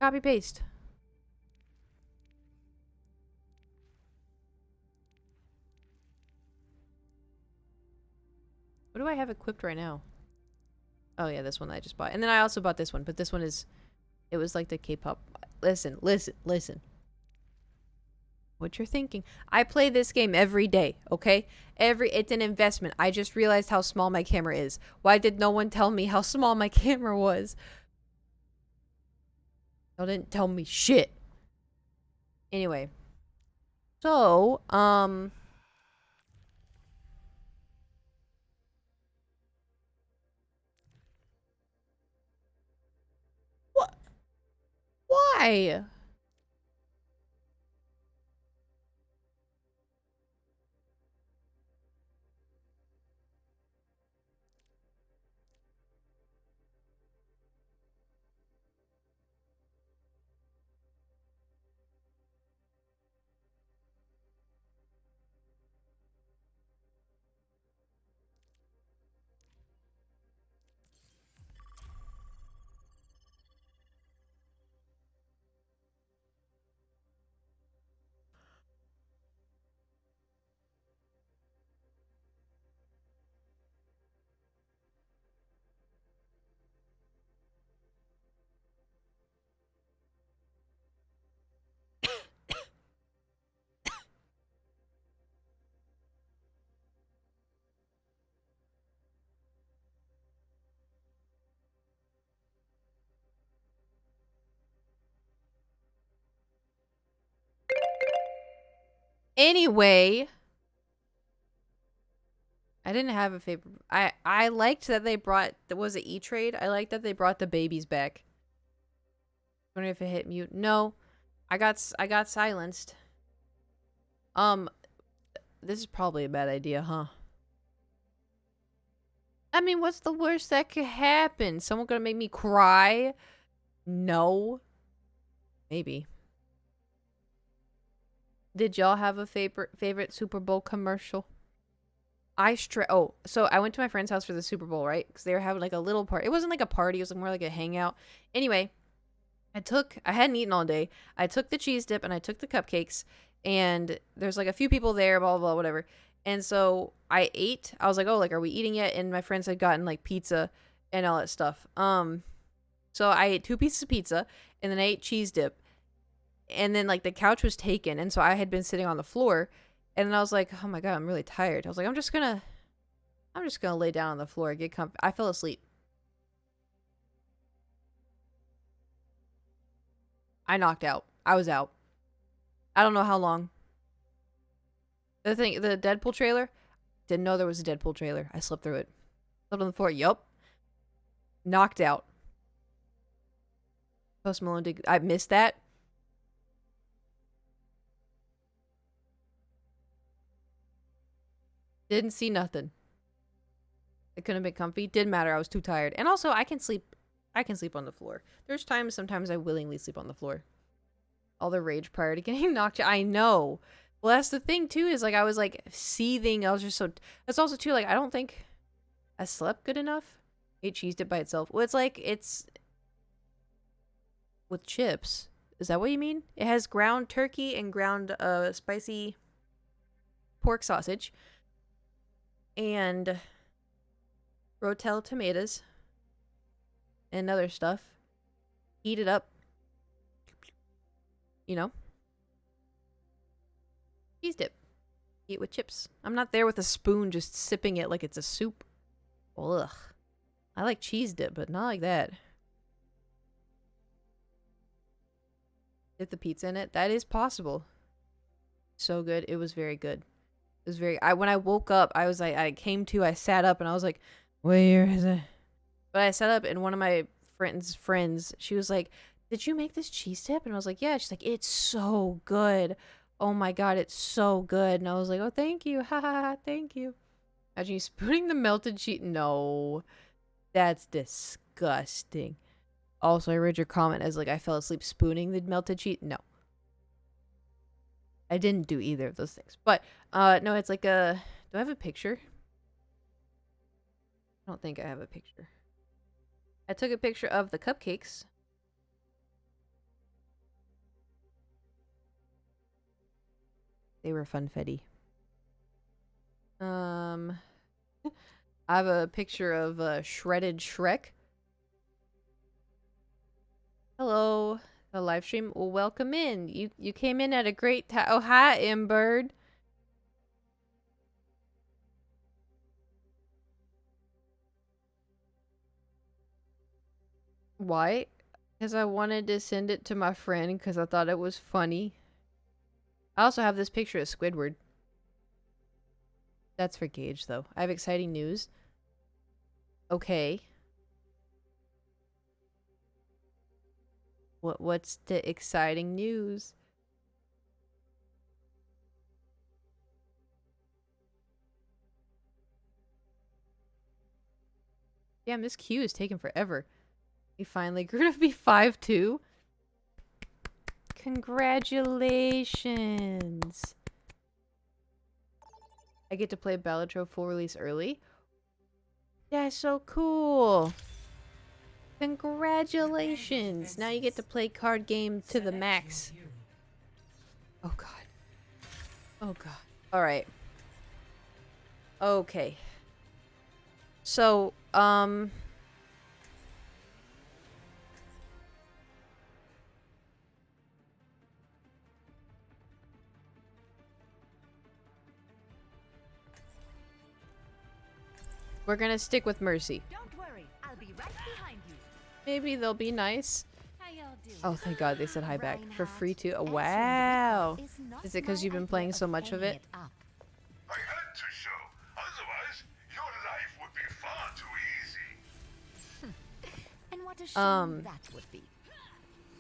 Copy paste. What do I have equipped right now? Oh yeah, this one that I just bought. And then I also bought this one, but this one is... It was like the K-pop... Listen, listen, listen. What you're thinking. I play this game every day, okay? It's an investment. I just realized how small my camera is. Why did no one tell me how small my camera was? Y'all didn't tell me shit. Anyway. So, what? Why? Anyway, I didn't have a favorite. I liked that they brought... Was it E-Trade? I liked that they brought the babies back. Wondering if it hit mute. No. I got silenced. This is probably a bad idea, huh? I mean, what's the worst that could happen? Someone gonna make me cry? No. Maybe. Did y'all have a favorite Super Bowl commercial? So I went to my friend's house for the Super Bowl, right? Because they were having like a little party. It wasn't like a party. It was like more like a hangout. Anyway, I hadn't eaten all day. I took the cheese dip and I took the cupcakes, and there's like a few people there, blah, blah, blah, whatever. And so I ate. I was like, oh, like, are we eating yet? And my friends had gotten like pizza and all that stuff. So I ate 2 pieces of pizza, and then I ate cheese dip. And then like the couch was taken, and so I had been sitting on the floor, and then I was like, oh my god, I'm really tired. I was like, I'm just gonna lay down on the floor, get comfy. I fell asleep. I knocked out. I was out. I don't know how long. The Deadpool trailer, didn't know there was a Deadpool trailer. I slept through it. Slept on the floor. Yup. Knocked out. Post Malone did. I missed that. Didn't see nothing. It couldn't be comfy. Didn't matter. I was too tired. And also, I can sleep on the floor. There's sometimes I willingly sleep on the floor. All the rage prior to getting knocked out. I know. Well, that's the thing too, is like I was like seething. I was just so. That's also too, like, I don't think I slept good enough. Ate cheese dip by itself. Well, it's like it's with chips. Is that what you mean? It has ground turkey and ground spicy pork sausage and rotel tomatoes and other stuff. Heat it up. You know? Cheese dip. Eat with chips. I'm not there with a spoon just sipping it like it's a soup. Ugh. I like cheese dip, but not like that. Dip the pizza in it. That is possible. So good. It was very good. It was very. When I woke up, I was like, I came to, I sat up, and I was like, where is it? But I sat up, and one of my friends, she was like, did you make this cheese dip? And I was like, yeah. She's like, it's so good. Oh my god, it's so good. And I was like, oh, thank you. Ha ha ha, thank you. Imagine you spooning the melted cheese. No. That's disgusting. Also, I read your comment as like I fell asleep spooning the melted cheese. No. I didn't do either of those things. But, no, it's like a... Do I have a picture? I don't think I have a picture. I took a picture of the cupcakes. They were funfetti. I have a picture of shredded Shrek. Hello, the live stream. Well, welcome in. You came in at a great time. Oh, hi, Imbird. Why? Because I wanted to send it to my friend because I thought it was funny. I also have this picture of Squidward. That's for Gage, though. I have exciting news. Okay. What's the exciting news? Damn, this queue is taking forever. He finally grew to be 5'2". Congratulations. I get to play Balatro full release early. That's so cool. Congratulations. Now you get to play card game to the max. Oh god. Oh god. Alright. Okay. So, we're gonna stick with Mercy. Don't worry, I'll be right behind you. Maybe they'll be nice. How y'all doing? Oh, thank God they said hi back. For free too. Oh, Answering the big wow. call is not Is it because my you've been idea playing so much of hanging it? up. I had to show. Otherwise, your life would be far too easy. And what a shame that would be.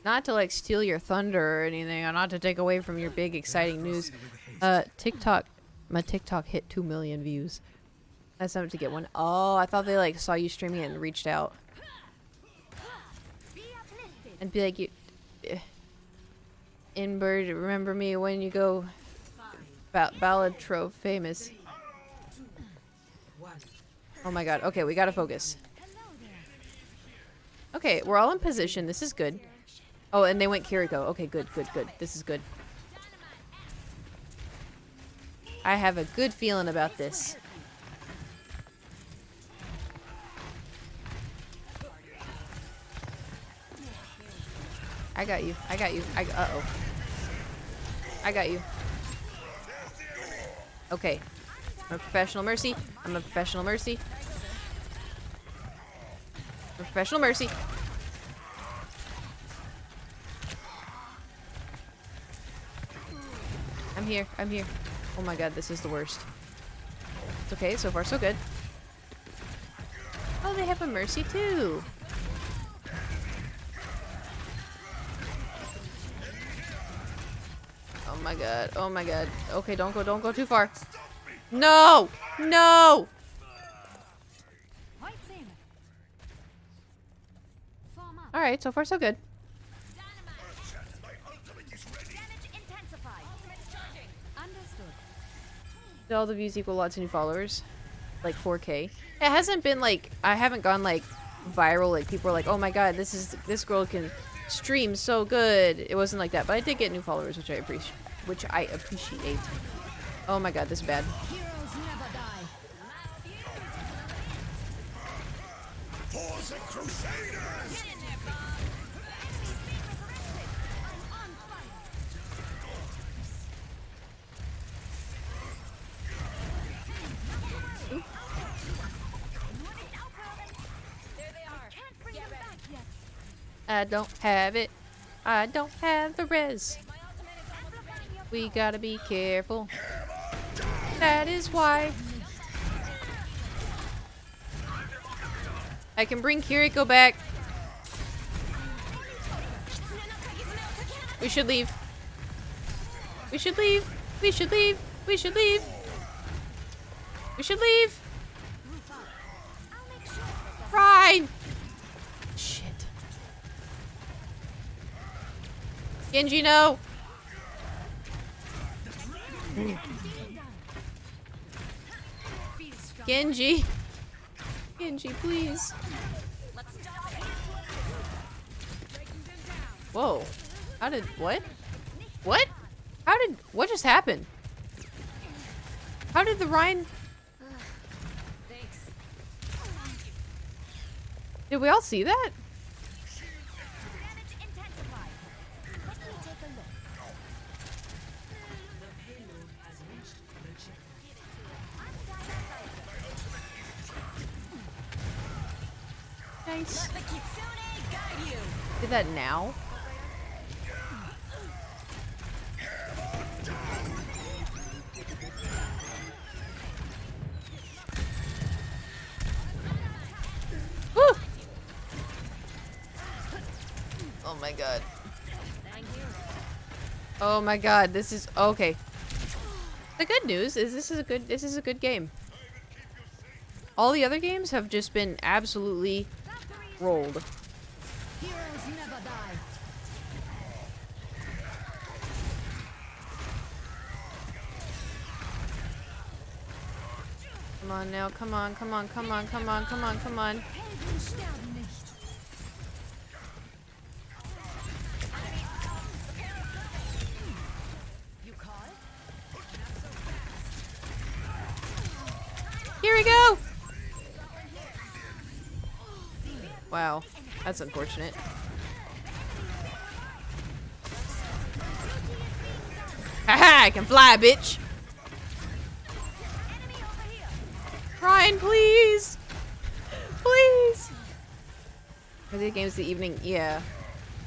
Not to like steal your thunder or anything, or not to take away from your big exciting news. TikTok, my TikTok hit 2 million views. I sent it to get one. Oh, I thought they like saw you streaming it and reached out. Be uplifted. And be like, you, Inbird, remember me when you go Balatro famous. Oh my god. Okay, we gotta focus. Okay, we're all in position. This is good. Oh, and they went Kiriko. Okay, good, good, good. This is good. I have a good feeling about this. I got you. I got you. Uh-oh. I got you. Okay. I'm a professional Mercy. I'm a professional Mercy. I'm a professional Mercy. I'm here. I'm here. Oh my god, this is the worst. It's okay. So far, so good. Oh, they have a Mercy too. Oh my god. Oh my god. Okay, don't go too far. No! No! Right in. Form up. Alright, so far so good. All the views equal lots of new followers. Like 4K. It hasn't been like, I haven't gone like viral, like people are like, oh my god, this girl can stream so good. It wasn't like that, but I did get new followers, which I appreciate. Oh my god, this is bad. Heroes never die. For the Crusaders! I don't have it. I don't have the res. We gotta be careful. That is why. I can bring Kiriko back. We should leave. We should leave. We should leave. We should leave. We should leave. Ride. Shit. Genji, no. Genji. Genji, please. Whoa. How did... What? What? How did... What just happened? How did the Rhine... Did we all see that? Nice. Did that now? Woo! Oh my god. Oh my god, this is okay. The good news is this is a good game. All the other games have just been absolutely rolled. Heroes never die. Come on now, come on, come on, come on, come on, come on, come on. Helden sterben nicht. You call? Here we go! Wow, that's unfortunate. Haha, I can fly, bitch! Ryan, please! Please! Are the games the evening? Yeah.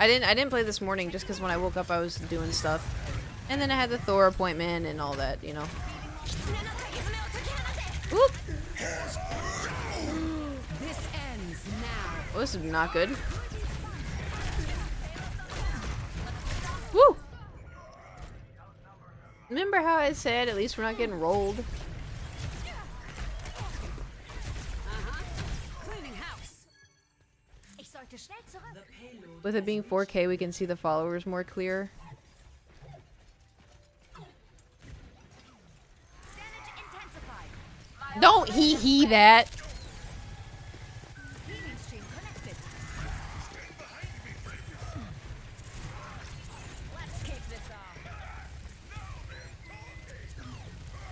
I didn't play this morning just because when I woke up I was doing stuff. And then I had the Thor appointment and all that, you know. Whoop! This ends now. Oh, this is not good. Woo! Remember how I said at least we're not getting rolled? Cleaning house. Ich sollte schnell zurück. With it being 4K, we can see the followers more clear. Damage intensified. Don't hee that! Healing stream connected. Let's kick this off.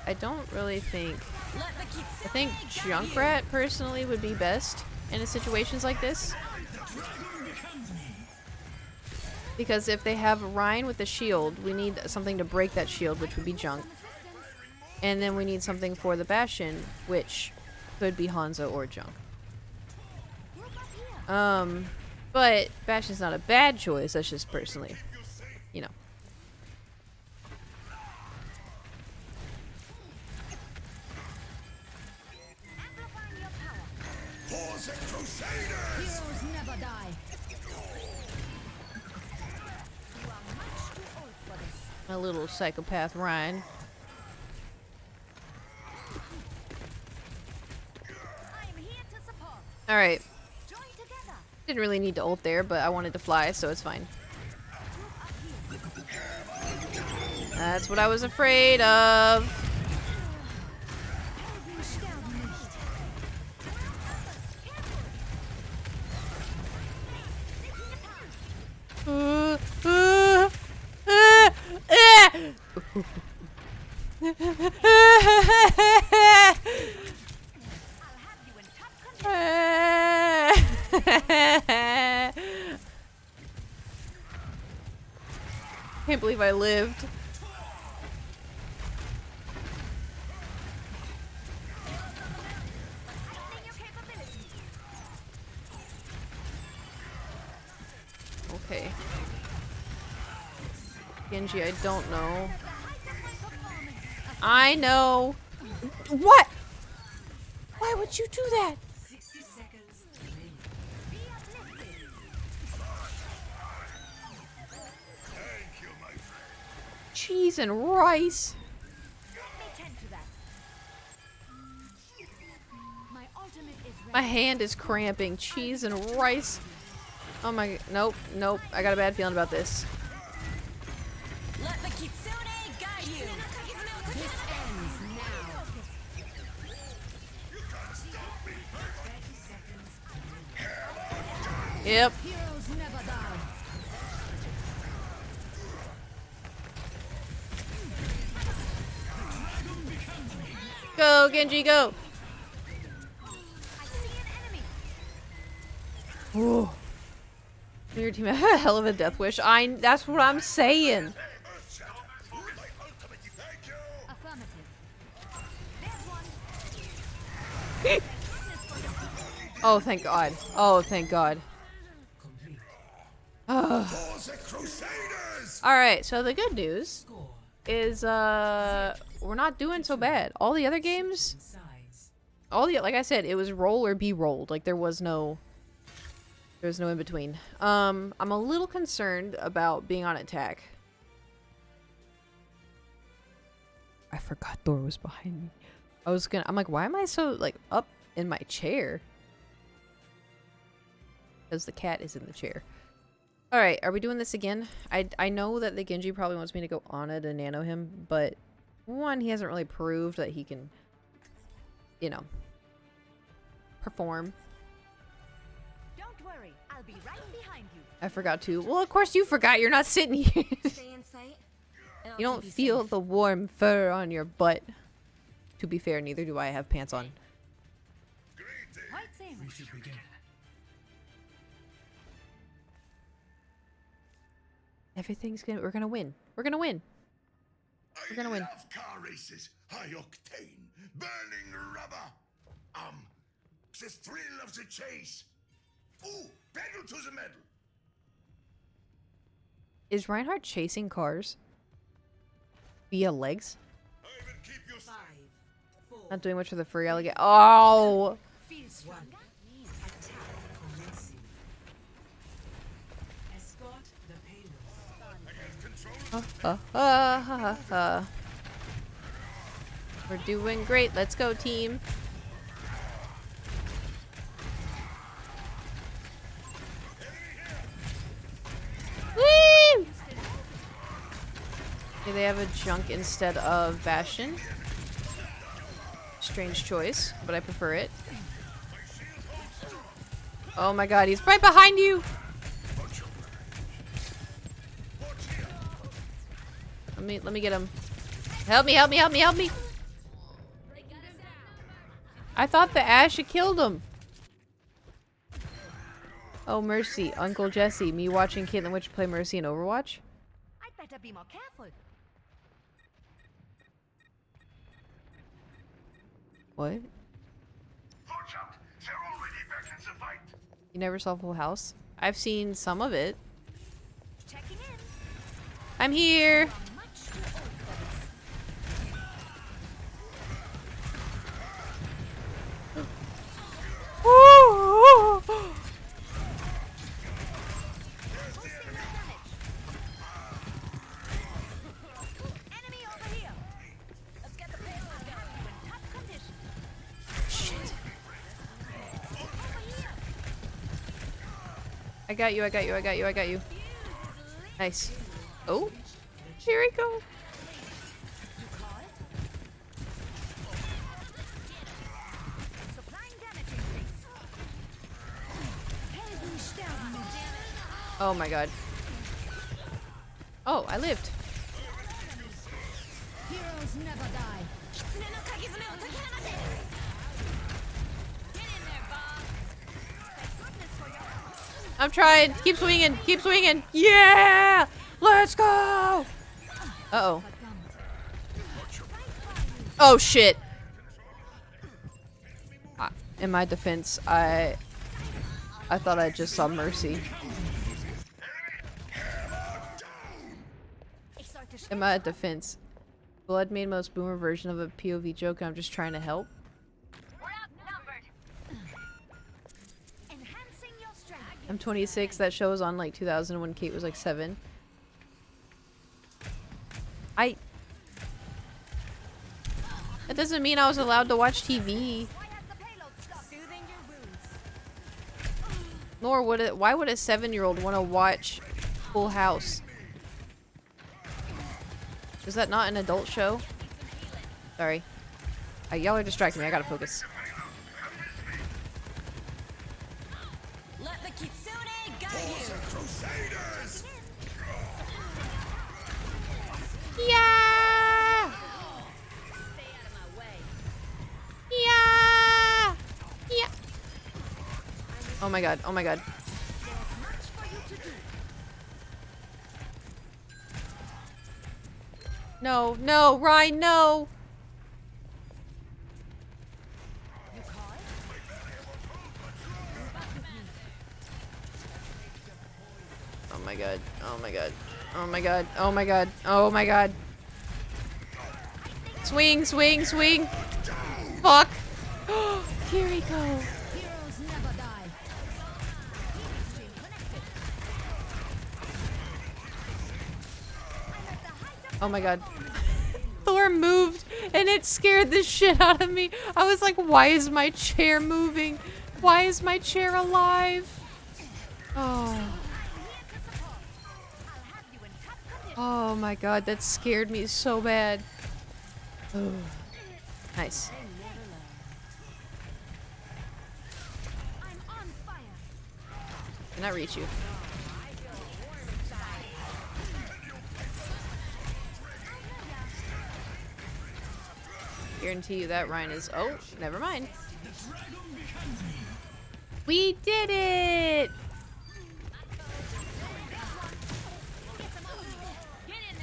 I don't really think... Let the I think Junkrat personally would be best in situations like this. Because if they have Rhine with the shield, we need something to break that shield, which would be Junk. And then we need something for the Bastion, which could be Hanzo or Junk. But Bastion's not a bad choice, that's just personally, you know. amplifying your power. For the Crusaders! Heroes never die. You are much too old for this. A little psychopath Rhine. I'm here to support. Alright. Join together. Didn't really need to ult there, but I wanted to fly, so it's fine. That's what I was afraid of. Uh, uh, uh, uh. Can't believe I lived. Okay. Genji, I don't know. I know. What? Why would you do that? 60 seconds. Thank you, my friend. Cheese and rice. My ultimate is My ready. hand is cramping. Cheese and rice. Oh my, nope, nope. I got a bad feeling about this. Let the Kitsune guide you. This ends now. Yep. Heroes never die. Go, Genji, go. I see an enemy. Ooh. Your team had a hell of a death wish. That's what I'm saying. Affirmative. There's one. Oh, thank God. Oh, thank God. For the Crusaders! Alright, so the good news is, we're not doing so bad. All the other games, like I said, it was roll or be rolled. Like, there was no in between. I'm a little concerned about being on attack. I forgot Thor was behind me. I'm like, why am I so, like, up in my chair? Because the cat is in the chair. Alright, are we doing this again? I know that the Genji probably wants me to go Ana to nano him, but one, he hasn't really proved that he can, you know, perform. Don't worry. I'll be right behind you. I forgot to. Well, of course you forgot. You're not sitting here. Stay in sight. and I'll You don't keep feel safe. the warm fur on your butt. To be fair, neither do I have pants on. Right thing. We're gonna win. We're gonna win. We're gonna win. I love car races, high octane, burning rubber. The thrill of the chase. Ooh, pedal to the metal. Is Reinhardt chasing cars via legs? I will keep you safe. 5, 4, Not doing much for the furry alligator. Oh! Feel stronger? attack commencing. Escort the payload. We're doing great. Let's go, team. Woo! Okay, they have a junk instead of Bastion. Strange choice, but I prefer it. Oh my god, he's right behind you! Let me get him. Help me, help me, help me, help me! I thought the Ashe had killed him. Oh, Mercy. Uncle Jesse. Me watching Caitlyn Witch play Mercy in Overwatch? I'd better be more careful. What? Watch out, they're already back in the fight. You never saw Full House? I've seen some of it. Checking in. I'm here! I'm much too old for this. Enemy over here. Let's get the payload down to in top condition. Shit. Over here. I got you, I got you, I got you, I got you. Nice. Oh, here I go. Supplying damage increase. Helden sterben. Oh my god. Oh, I lived. Heroes never die. I'm trying. Keep swinging. Keep swinging. Yeah! Let's go! Uh-oh. Oh, shit. In my defense, I thought I just saw Mercy. In my defense, Blood made most boomer version of a POV joke and I'm just trying to help. I'm 26. That show was on like 2000 when Kate was like 7. That doesn't mean I was allowed to watch TV. Nor would it. Why would a 7-year-old want to watch Full House? Is that not an adult show? Sorry. Y'all are distracting me. I gotta focus. Let the Kitsune guide you. Crusaders! Yeah! Stay out of my way. Yeah! Yeah! Oh my god. Oh my god. There's much for you to do. No, no, Ryan, no! You call it? Oh my god. Oh my god. Oh my god. Oh my god. Oh my god. Swing, swing, swing! Fuck! Kiriko! Heroes never die. Stream connected. I'm at the height of Oh my god. Thor moved and it scared the shit out of me. I was like, why is my chair moving? Why is my chair alive? Oh. here to support. I'll have you in top condition. Oh my god, that scared me so bad. Oh. Nice. I'm on fire. Can I reach you? Guarantee you that Ryan is. Oh, never mind. We did it!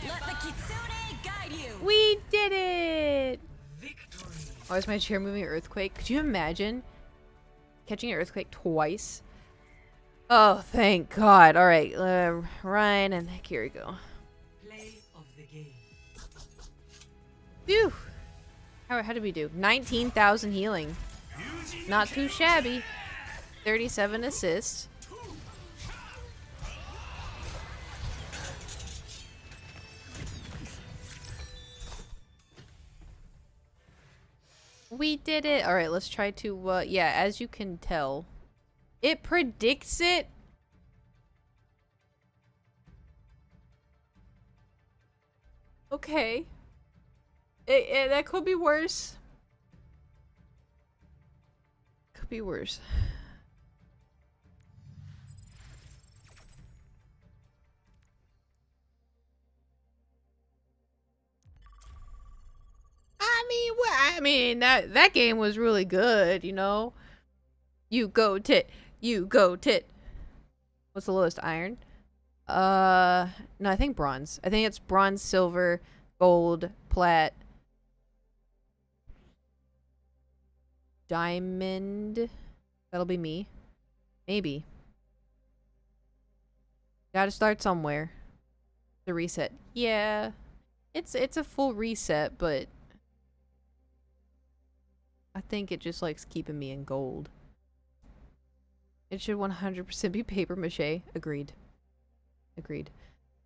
Let the Kitsune guide you. We did it! Victory. Oh, is my chair moving? Earthquake? Could you imagine catching an earthquake twice? Oh, thank God. All right, Ryan and here we go. Play of the game. Phew. How did we do? 19,000 healing. Not too shabby. 37 assists. We did it. All right, let's try to, yeah, as you can tell, it predicts it. Okay. That could be worse. Could be worse. I mean that game was really good, you know. You go tit, you go tit. What's the lowest? Iron? No, I think bronze. I think it's bronze, silver, gold, plat, diamond. That'll be me. Maybe. Gotta start somewhere. The reset. Yeah. It's a full reset, but I think it just likes keeping me in gold. It should 100% be paper mache. Agreed. Agreed.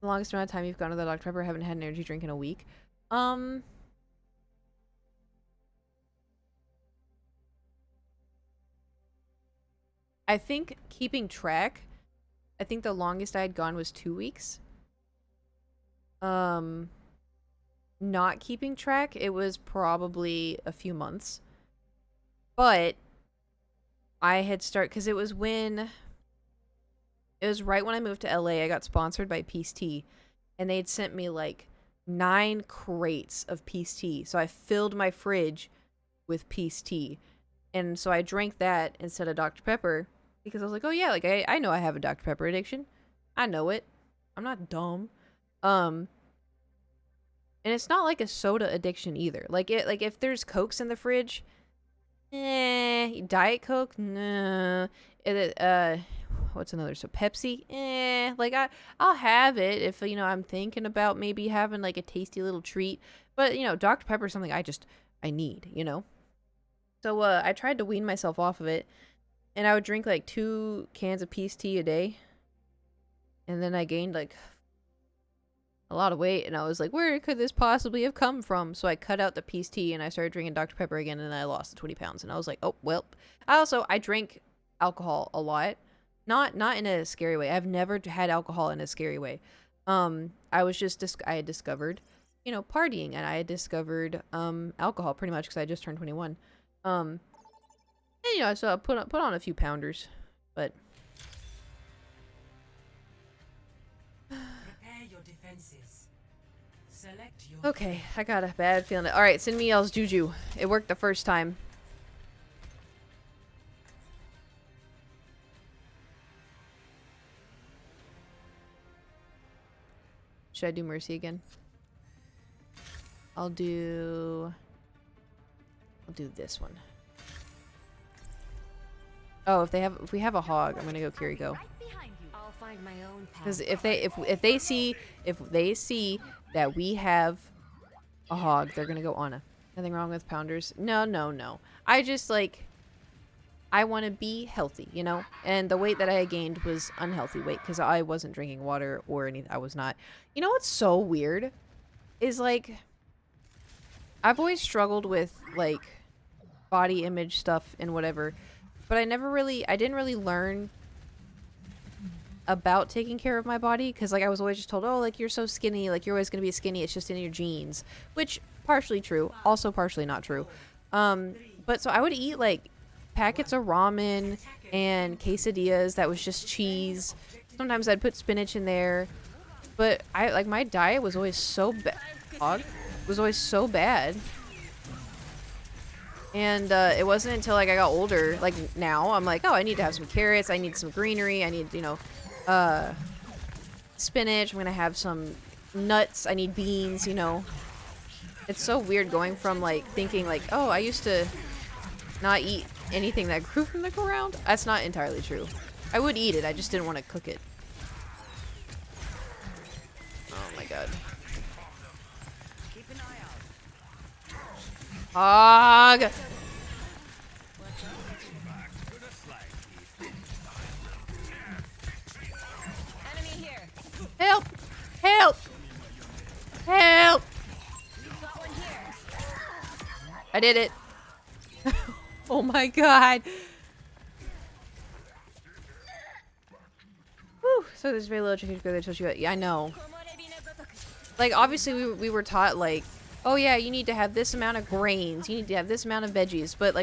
The longest amount of time you've gone to the Dr. Pepper, haven't had an energy drink in a week. I think keeping track, I think the longest I had gone was 2 weeks. Not keeping track, it was probably a few months. But I had because it was right when I moved to LA. I got sponsored by Peace Tea, and they'd sent me like 9 crates of peace tea. So I filled my fridge with peace tea. And so I drank that instead of Dr. Pepper because I was like, oh yeah, like I know I have a Dr. Pepper addiction. I know it. I'm not dumb. And it's not like a soda addiction either. Like if there's Cokes in the fridge, Diet Coke, nah. What's another? So Pepsi, like I'll have it if I'm thinking about maybe having like a tasty little treat. But Dr. Pepper is something I need. So I tried to wean myself off of it, and I would drink like 2 cans of peace tea a day, and then I gained like a lot of weight, and I was like, where could this possibly have come from? So I cut out the peace tea and I started drinking Dr. Pepper again, and then I lost the 20 pounds, and I was like, oh well. I drank alcohol a lot, not in a scary way. I've never had alcohol in a scary way. I was just I had discovered partying, and I had discovered alcohol pretty much because I just turned 21. And so I put on a few pounders, but Prepare your defenses. Select your okay, I got a bad feeling. All right, send me y'all's juju. It worked the first time. Should I do Mercy again? I'll do this one. Oh, if we have a hog, I'm gonna go Kiriko. Right behind you. I'll find my own path. Because if they see that we have a hog, they're gonna go Anna. Nothing wrong with pounders. No. I just I want to be healthy, and the weight that I gained was unhealthy weight because I wasn't drinking water or anything. I was not. What's so weird is I've always struggled with body image stuff and whatever, but I didn't really learn about taking care of my body because I was always just told, oh, you're so skinny, you're always gonna be skinny, it's just in your genes, which partially true, also partially not true. But so I would eat packets of ramen and quesadillas that was just cheese. Sometimes I'd put spinach in there, but my diet was always so bad. Was always so bad. And it wasn't until I got older, now I'm oh, I need to have some carrots, I need some greenery, I need spinach, I'm gonna have some nuts, I need beans. It's so weird going from thinking oh, I used to not eat anything that grew from the ground. That's not entirely true. I would eat it, I just didn't want to cook it. Oh my god. Keep an eye out. Hog! Enemy here. Help! Help! Help! Got one here. I did it. Oh my god. Whew. So there's very little chicken that tells you. Yeah, I know. Obviously we were taught oh yeah, you need to have this amount of grains, you need to have this amount of veggies, but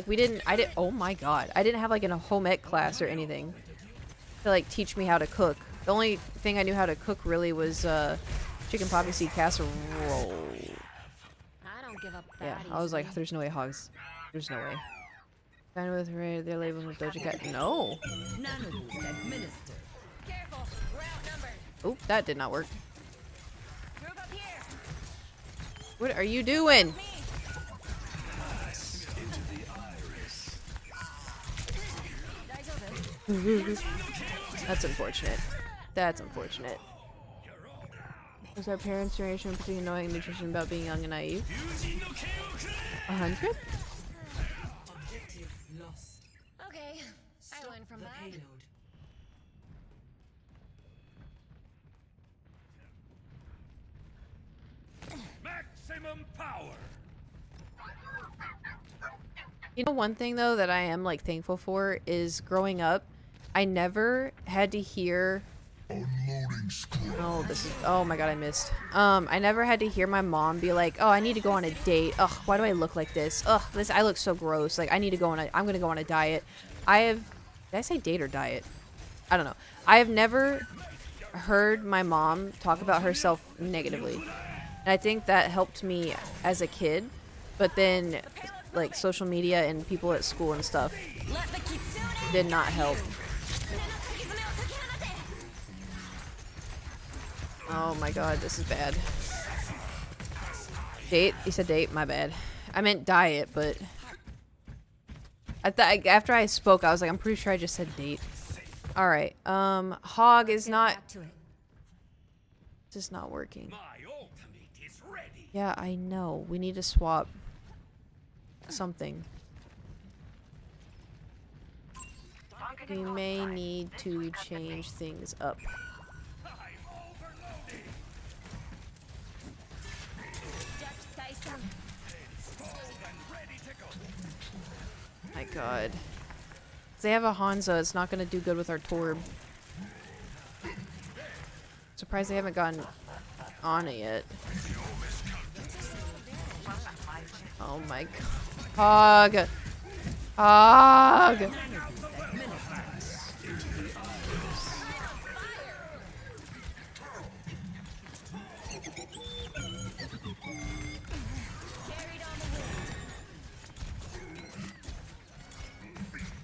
oh my god, I didn't have in a home ec class or anything to teach me how to cook. The only thing I knew how to cook really was chicken poppy seed casserole. I don't give up that Yeah, I was easily. there's no way hogs. There's no way. Kind with they're labeled with Doja Cat. No. Nanoboost administered. Careful. We're outnumbered. Oh, that did not work. Group up here. What are you doing? Me. Dice open. That's unfortunate. That's unfortunate. Was our parents' generation between knowing nutrition about being young and naive? 100? Objective lost. Okay. I Stop learned from the that. payload. Maximum power. One thing though that I am thankful for is growing up, I never had to hear. Unloading squad. Oh my god, I missed. I never had to hear my mom be oh, I need to go on a date. Ugh, why do I look like this? Ugh, I look so gross. I need to go on I'm gonna go on a diet. Did I say date or diet? I don't know. I have never heard my mom talk about herself negatively. And I think that helped me as a kid. But then, like, social media and people at school and stuff did not help. Oh my god, this is bad. Date? You said date? My bad. I meant diet, but... after I spoke, I was like, I'm pretty sure I just said date. Alright, Hog is not... Back to it. Just not working. My ultimate is ready. Yeah, I know. We need to swap something. We may need to change things up. I'm overloaded. My god. If they have a Hanzo, it's not gonna do good with our Torb. Surprised they haven't gotten on it yet. Oh my god. Hog! Hog!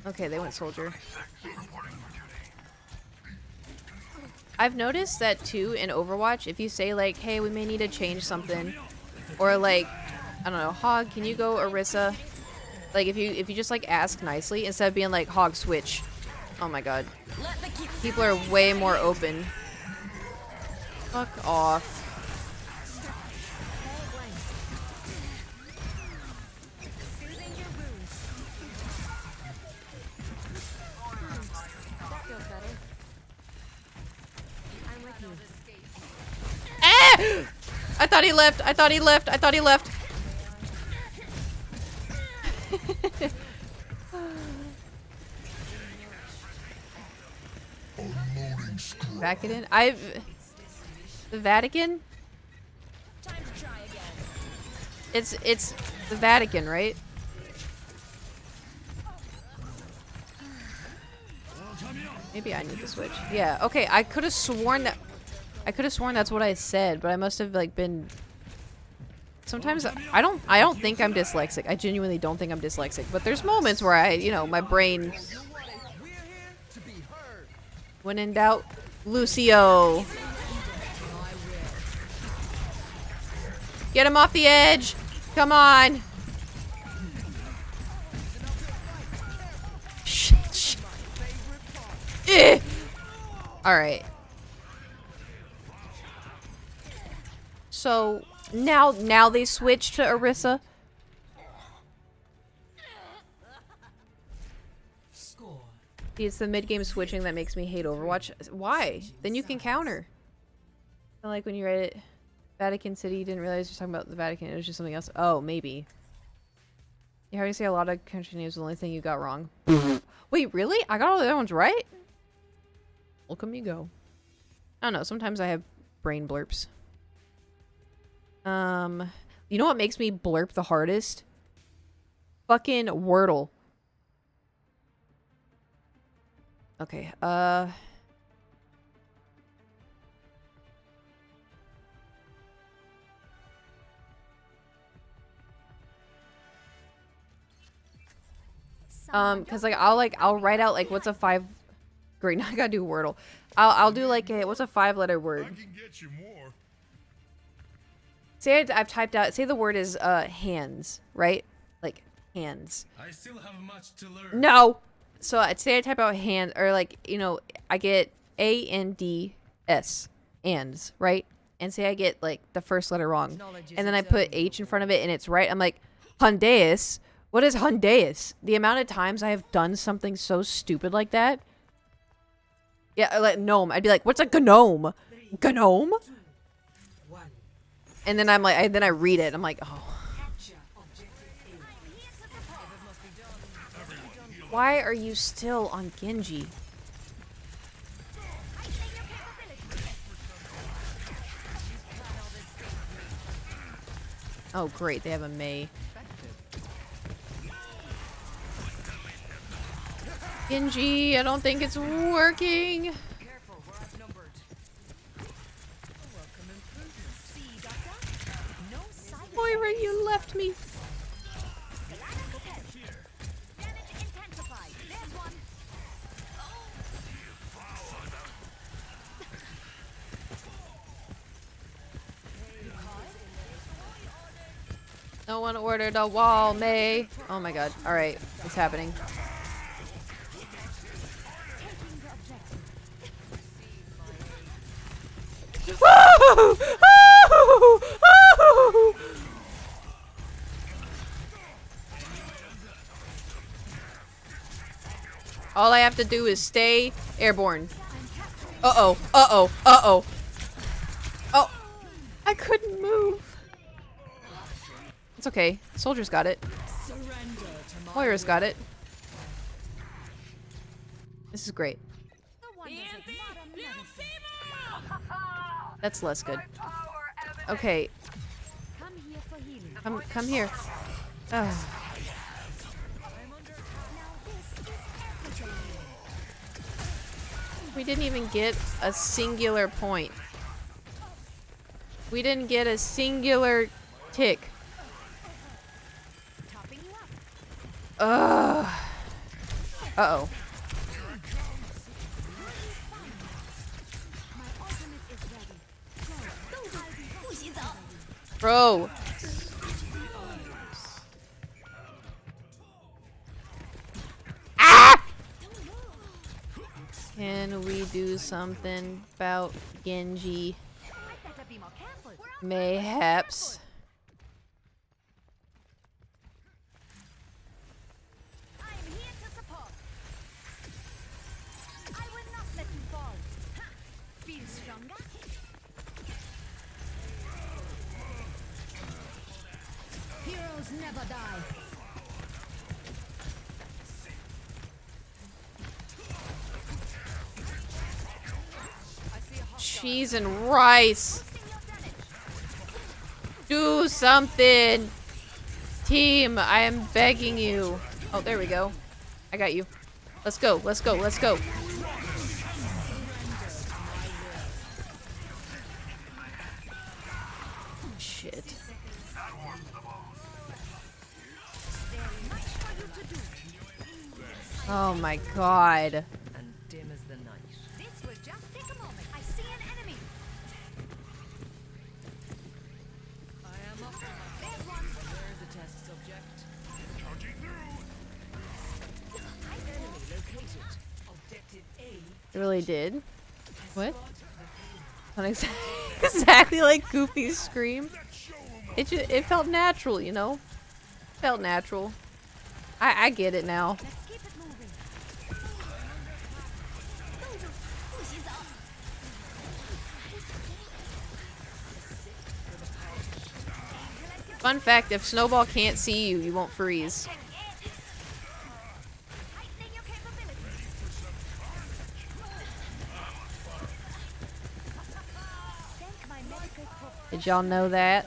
Okay, they went soldier. I've noticed that too in Overwatch, if you say like, hey, we may need to change something, or like, I don't know, Hog, can you go Orisa? Like if you just like ask nicely instead of being like Hog switch. Oh my god. People are way more open. Fuck off. That feels better. I'm with you. Ah! I thought he left. I thought he left. I thought he left. Back it in. The Vatican? Time to try again. It's the Vatican, right? Maybe I need to switch. Yeah, okay, I could have sworn that's what I said, but I must have like been sometimes I don't think I'm dyslexic. I genuinely don't think I'm dyslexic, but there's moments where I, you know, my brain when in doubt, Lucio. Get him off the edge. Come on. Shit. All right. So now they switch to Orisa. Score. It's the mid-game switching that makes me hate Overwatch. Why? Then you can counter. Like when you read it, Vatican City, you didn't realize you're talking about the Vatican. It was just something else. Oh, maybe. You heard me say a lot of country names. The only thing you got wrong. Wait, really? I got all the other ones right? Look at me go. I don't know. Sometimes I have brain blurps. You know what makes me blurp the hardest? Fucking Wordle. Okay, cause like I'll write out like what's a 5. Great, now I gotta do Wordle. I'll do like a what's a 5-letter word. I can get you more. Say I've typed out. Say the word is hands, right? Like hands. I still have much to learn. No. So I'd say I type out hand or like, you know, I get ANDS, ands, right? And say I get like the first letter wrong. And then I put H in front of it and it's right. I'm like, Hondeus? What is Hondeus? The amount of times I have done something so stupid like that. Yeah, like gnome. I'd be like, what's a gnome? Gnome? And then I'm like, then I read it. I'm like, oh. Why are you still on Genji? Oh, great. They have a Mei. Genji, I don't think it's working. Sorry, you left me. Damage intensified. There's one. No one ordered a wall, May. Oh my god. Alright, it's happening. All I have to do is stay airborne. Uh-oh. Uh-oh. Uh-oh. Oh. I couldn't move. It's okay. Soldier's got it. Moira's got it. This is great. The wonders of modern medicine. That's less good. Okay. Come here for healing. Come here. Ugh. Now this is everything. We didn't even get a singular point. We didn't get a singular tick. Topping you up. Ugh. Uh-oh. My ultimate is ready. Go. 不洗澡. Bro. Ah! Can we do something about Genji? I better be more careful. Mayhaps. I am here to support. I will not let you fall. Ha! Feel stronger? Heroes never die. Cheese and rice. Do something. Team, I am begging you. Oh, there we go. I got you. Let's go. Let's go. Let's go. Shit. Oh my god. And dim as the night. This will just take a moment. I see an enemy. I am up. There's one. Where is the test subject? Enemy located. Objective A. It really did. What? Not exactly like Goofy's scream. It felt natural, you know? Felt natural. I get it now. Let's keep it moving. Fun fact, if Snowball can't see you, you won't freeze. Heightening your capabilities. Thank my medical professionals. Did y'all know that?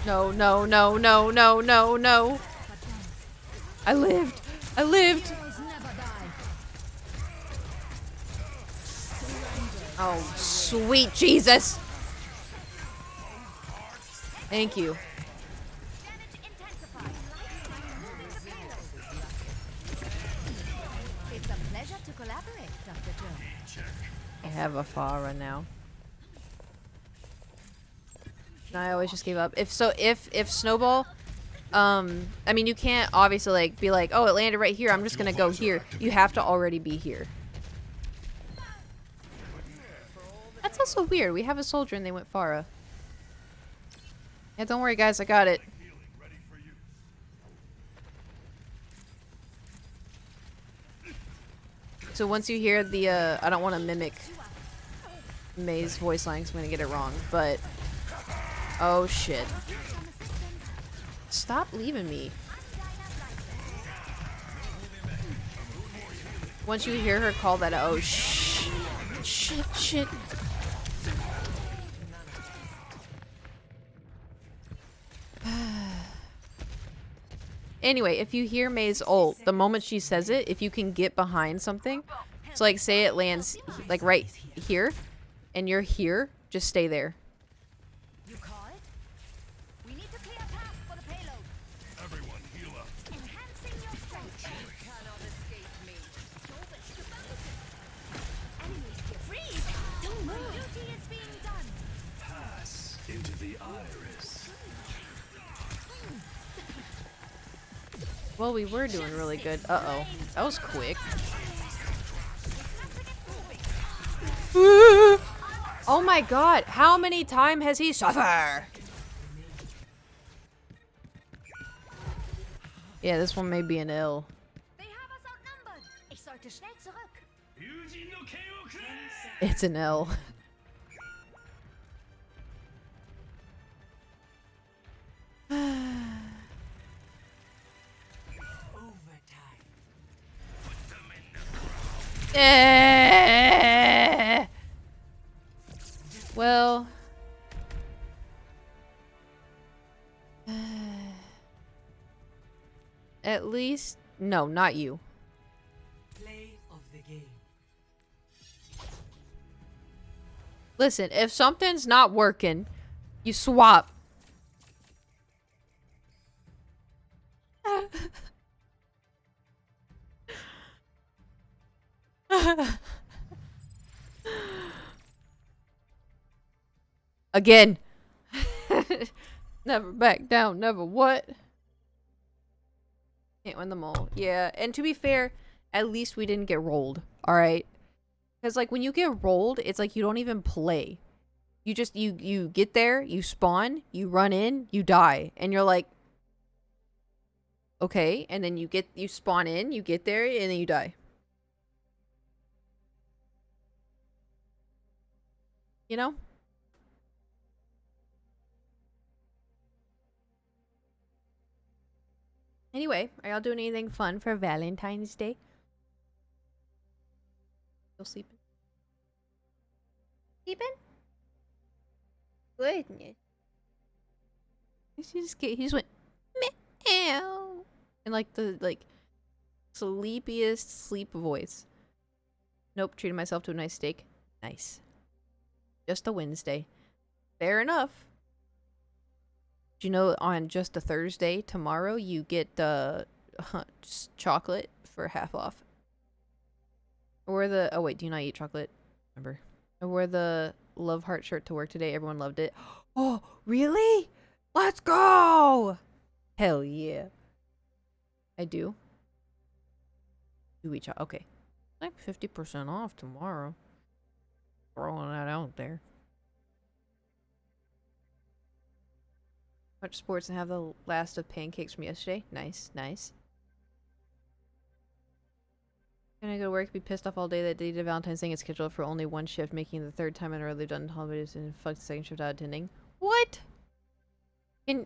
No, no, no, no, no, no, no. I lived. I lived. Heroes never die. Oh, sweet Jesus. Thank you. Damage intensified. Moving the payload. It's a pleasure to collaborate, Dr. Jones. I have a Farah now. No, I always just gave up. If Snowball, I mean, you can't obviously like be like, oh, it landed right here. I'm just gonna go here. You have to already be here. That's also weird. We have a soldier and they went Farah. Yeah, don't worry, guys. I got it. So once you hear the, I don't want to mimic May's voice line 'cause I'm gonna get it wrong, but oh shit. Stop leaving me. Once you hear her call that, oh shit. Anyway, if you hear May's ult, the moment she says it, if you can get behind something, so like say it lands like right here, and you're here, just stay there. You call it? We need to clear a path for the payload. Everyone, heal up. Enhancing your strength. You cannot escape me. Enemies here. Freeze! Don't move. Duty is being done. Pass into the iris. Well, we were doing really good. Uh-oh. That was quick. Oh my god, how many times has he suffered? Yeah, this one may be an L. They have us outnumbered. Ich sollte schnell zurück. It's an L. Eh. Well, at least no, not you. Play of the game. Listen, if something's not working, you swap. Again. Never back down, never what? Can't win them all. Yeah, and to be fair, at least we didn't get rolled, alright? Because, like, when you get rolled, it's like you don't even play. You just, you get there, you spawn, you run in, you die. And you're like, okay, and then you spawn in, you get there, and then you die. You know? Anyway, are y'all doing anything fun for Valentine's Day? Still sleeping? Sleeping? Goodness. He just went meow in like the sleepiest sleep voice. Nope, treated myself to a nice steak. Nice. Just a Wednesday. Fair enough. Do you know on just a Thursday, tomorrow, you get chocolate for half off? Or oh wait, do you not eat chocolate? Remember. I wore the Love Heart shirt to work today. Everyone loved it. Oh, really? Let's go! Hell yeah. I do. You eat chocolate. Okay. Like 50% off tomorrow. Throwing that out there. Watch sports and have the last of pancakes from yesterday. Nice, nice. Gonna go to work, be pissed off all day that day to Valentine's thing is scheduled for only one shift, making the third time in a row they've done holidays and fucked the second shift out attending. What?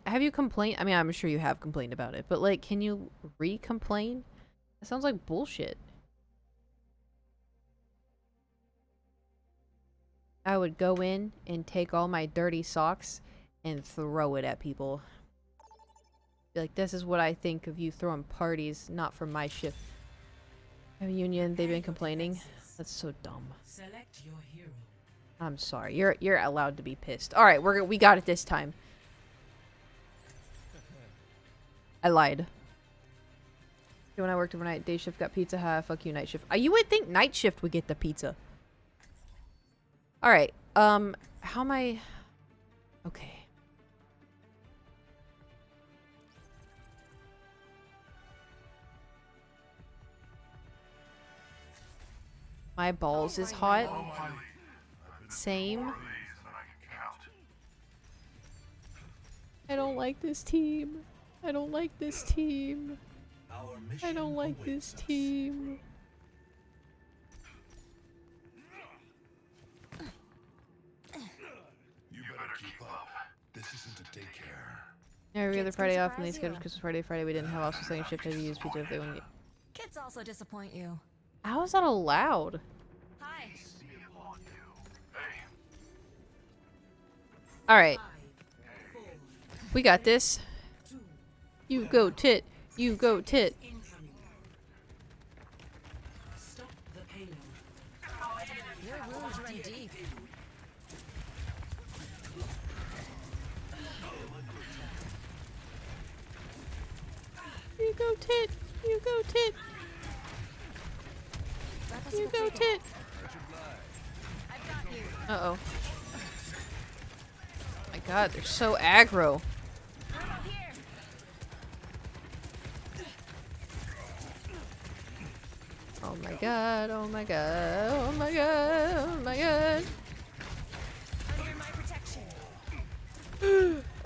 Have you complained? I mean, I'm sure you have complained about it, but like, can you re-complain? That sounds like bullshit. I would go in and take all my dirty socks and throw it at people. Be like, this is what I think of you throwing parties, not for my shift. Have a union, they've been complaining. That's so dumb. Select your hero. I'm sorry. You're allowed to be pissed. All right, we got it this time. I lied. When I worked overnight, day shift got pizza. Fuck you, night shift. You would think night shift would get the pizza. All right. How am I? Okay. My balls is hot. Same. I don't like this team. I don't like this team. I don't like this team. You better keep up. This isn't a daycare. Every other Kids can Friday off, and they surprise scheduled you. Christmas Friday we didn't have also second shift. Had to use pizza if they wouldn't get. Kids also disappoint you. How is that allowed? Hi. All right, we got this. You go tit. You go tit. Incoming. Stop the payload. Your wounds run deep. You go tit. You go tit. You go tit. I've got you. Uh-oh. My god, they're so aggro. Room up here. Oh my god, oh my god, oh my god, oh my god. Under my protection.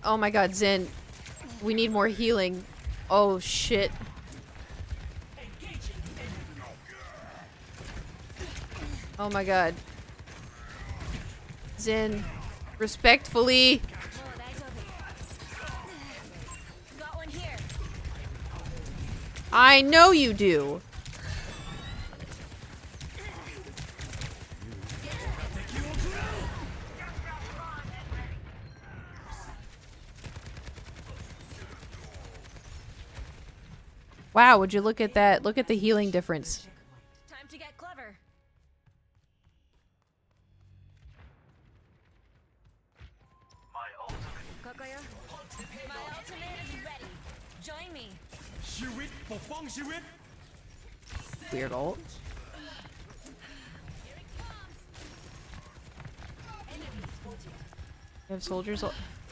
Oh my god, Zen. We need more healing. Oh shit. Oh my god. Zen. Respectfully. Whoa, that's over. Got one here. I know you do. Wow, would you look at that? Look at the healing difference. Time to get clever. Kokoyo, my ultimate is ready. Join me. ชีวิตปกป้องชีวิต Weird ult. We have soldiers.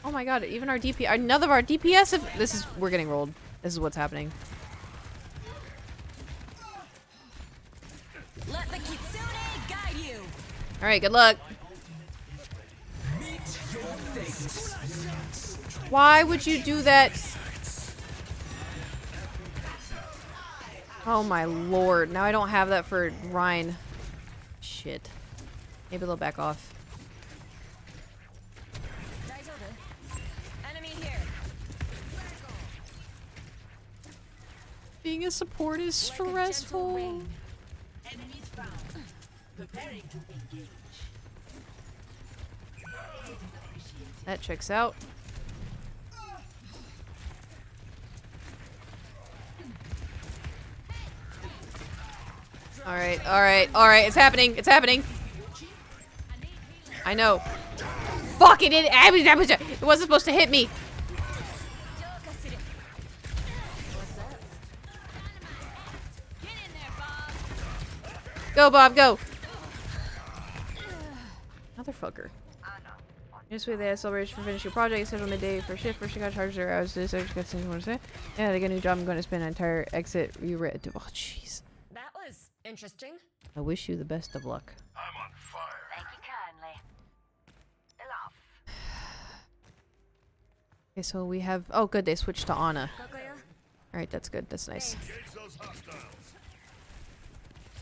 Oh my god, even our DP. None of our DPS have. This is. We're getting rolled. This is what's happening. Let the kitsune guide you. Alright, good luck. Why would you do that? Oh my lord. Now I don't have that for Rhine. Shit. Maybe they'll back off. Enemy here. Being a support is stressful. Enemies found. Preparing to engage. That checks out. Alright, alright, alright. It's happening. It's happening. I know. Fuck it! It wasn't supposed to hit me. What's up? Get in there, Bob. Go, Bob, go. Motherfucker. Just wait there, celebration for finishing your project, schedule midday for shift, first you got charged there. I was just got something to say. Yeah, they got a new job. I'm going to spend an entire exit reread. Oh, jeez. That was interesting. I wish you the best of luck. I'm on fire. Thank you kindly. Enough. Okay, so we have. Oh, good. They switched to Ana. Kokoyo, Alright, that's good. That's nice. Engage those hostiles.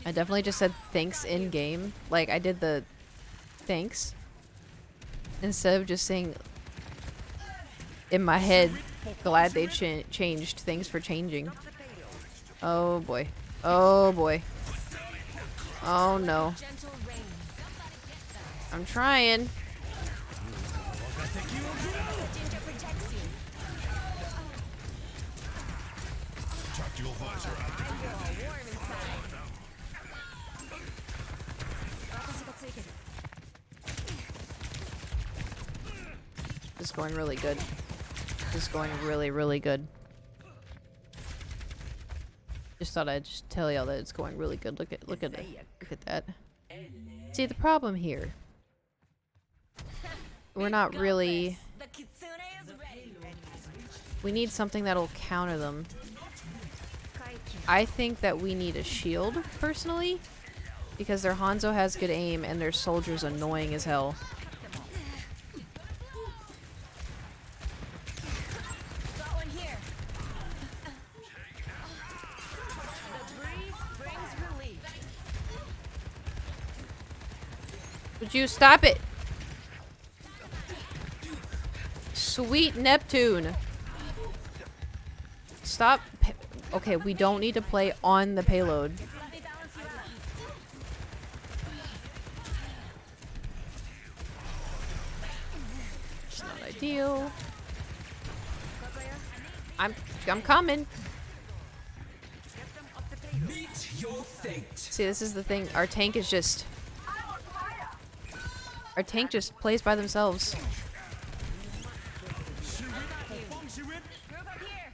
I definitely just said thanks in game. Like, I did the thanks instead of just saying in my head, glad they changed. Thanks for changing. Oh boy. Oh boy. Oh no. gentle rain. I'm trying. Ginger protects you. Tactical visor out. Warm inside. 私がついてる。 This is going really good. This is going really, really good. Just thought I'd just tell y'all that it's going really good. Look at it. Look at that. See the problem here. We're not really. The kitsune is ready. We need something that'll counter them. I think that we need a shield, personally, because their Hanzo has good aim and their soldier's annoying as hell. Got one here. The breeze brings relief. Would you stop it? Sweet Neptune. Stop. Okay, we don't need to play on the payload. Let me balance you out. It's not ideal. Kokoyo, I'm coming. Meet your fate. See, this is the thing. Our tank is just... Our tank just plays by themselves. Move up here.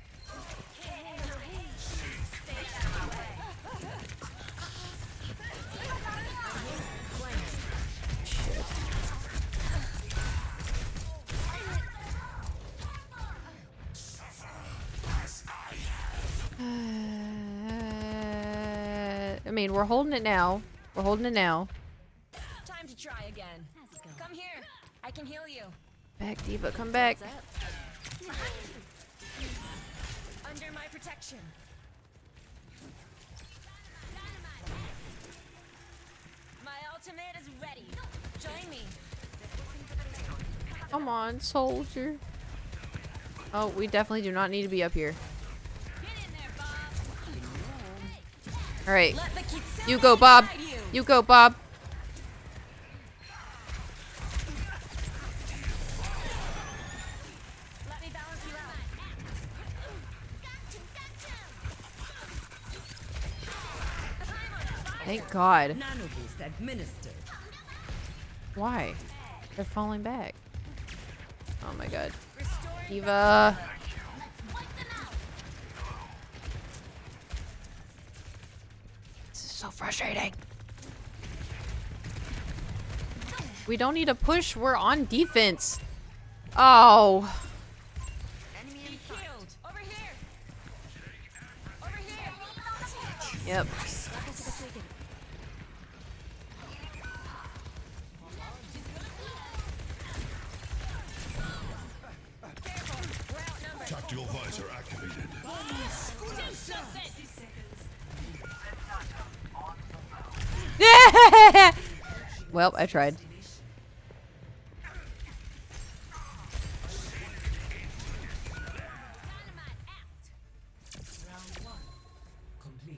I mean, we're holding it now. We're holding it now. Time to try again. Come here. I can heal you. Back, Diva, come back. Under my protection. My ultimate is ready. Join me. Come on, soldier. Oh, we definitely do not need to be up here. Alright. Let the kitsune You go, Bob. guide you. You go, Bob. Let me balance you out. Thank God. Nanoboost administered. Why? They're falling back. Oh my God. Diva. This is so frustrating. We don't need to push. We're on defense. Oh. Enemy in sight. Healed. Over here. Over here. Yep. Tactical visor activated. Well, I tried.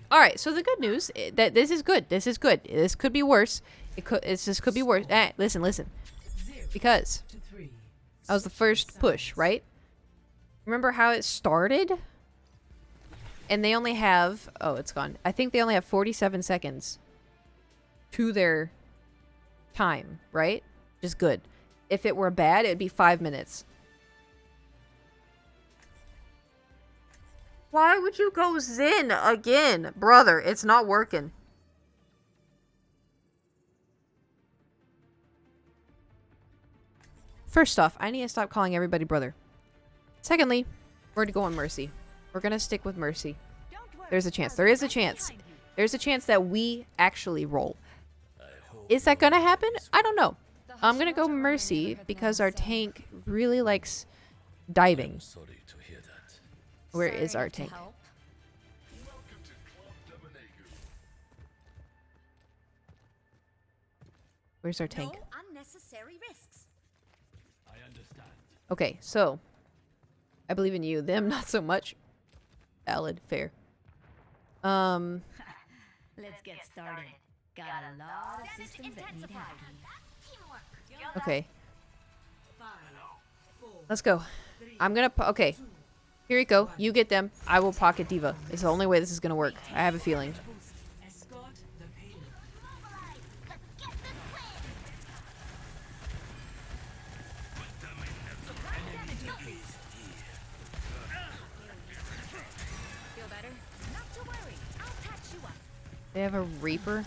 All right, so the good news that this is good. This is good. This could be worse. This could be worse. Listen. Because that was the first push, right? Remember how it started? And they only have... Oh, it's gone. I think they only have 47 seconds to their time, right? Which is good. If it were bad, it'd be 5 minutes. Why would you go Zen again? Brother, it's not working. First off, I need to stop calling everybody brother. Secondly, we're going to go on Mercy. We're going to stick with Mercy. There's a chance. There is a chance. There's a chance that we actually roll. Is that going to happen? I don't know. I'm going to go Mercy because our tank really likes diving. Where is our tank? Where's our tank? No unnecessary risks. Okay, so I believe in you. Them, not so much. Valid, fair. Let's get started. Got a lot of systems that need hacking. Okay. Let's go. I'm gonna... Okay. Here you go. You get them. I will pocket Diva. It's the only way this is gonna work. I have a feeling. Escort the payload. Feel better? Not to worry. I'll patch you up. They have a Reaper.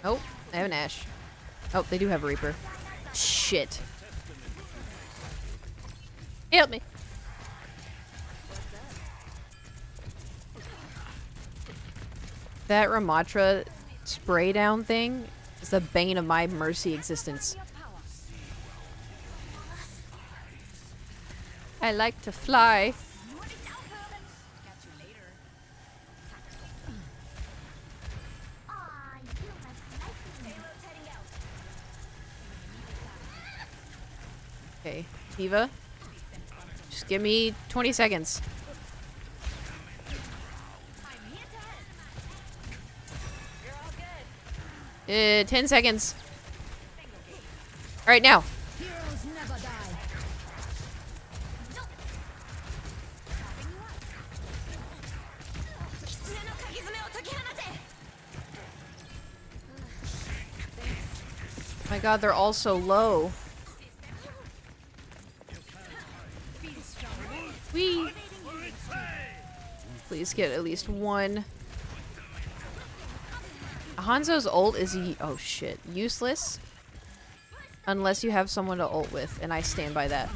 Oh, they have an Ash. Oh, they do have a Reaper. Shit. Help me. That Ramatra spray down thing is the bane of my Mercy existence. I like to fly. Okay, Diva. Just give me 20 seconds. You're all good. 10 seconds. All right, now. Heroes never die. My god, they're all so low. Whee! Please get at least one. Hanzo's ult is oh shit, useless. Unless you have someone to ult with, and I stand by that.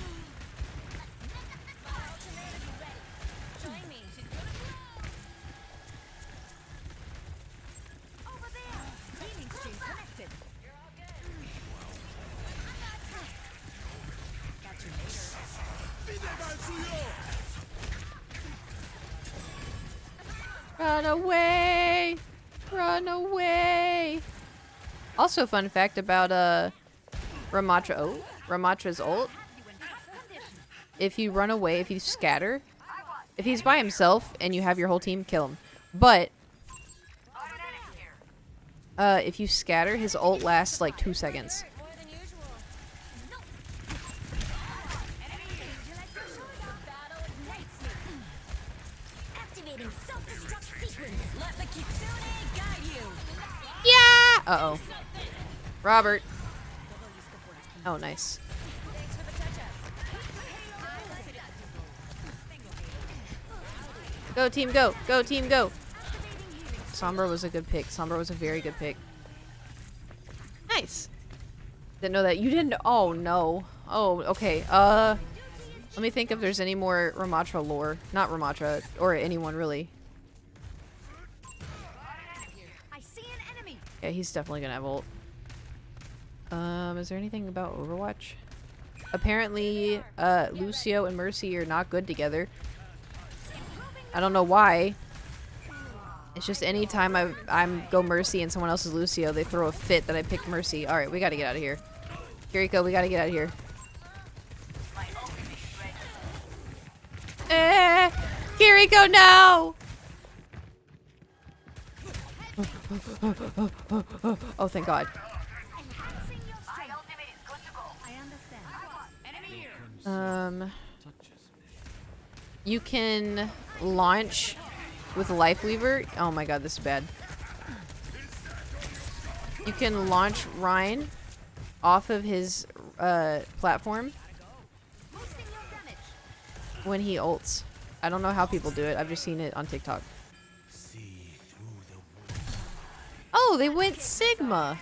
Run away! Run away! Also, fun fact about Ramatra's ult. If you run away, if you scatter, if he's by himself and you have your whole team, kill him. But if you scatter, his ult lasts like 2 seconds. Yeah! Uh-oh. Robert. Oh, nice. Go, team, go! Go, team, go! Sombra was a good pick. Sombra was a very good pick. Nice. Didn't know that. You didn't. Oh, no. Oh, okay. Let me think if there's any more Ramatra lore. Not Ramatra, or anyone, really. Yeah, he's definitely gonna have ult. Is there anything about Overwatch? Apparently, Lucio and Mercy are not good together. I don't know why. It's just anytime I'm go Mercy and someone else is Lucio, they throw a fit that I picked Mercy. Alright, we gotta get out of here. Kiriko, we gotta get out of here. Kiriko, no! Oh, thank God. You can launch with Lifeweaver. Oh my God, this is bad. You can launch Ryan off of his platform when he ults. I don't know how people do it. I've just seen it on TikTok. Oh, they went Sigma.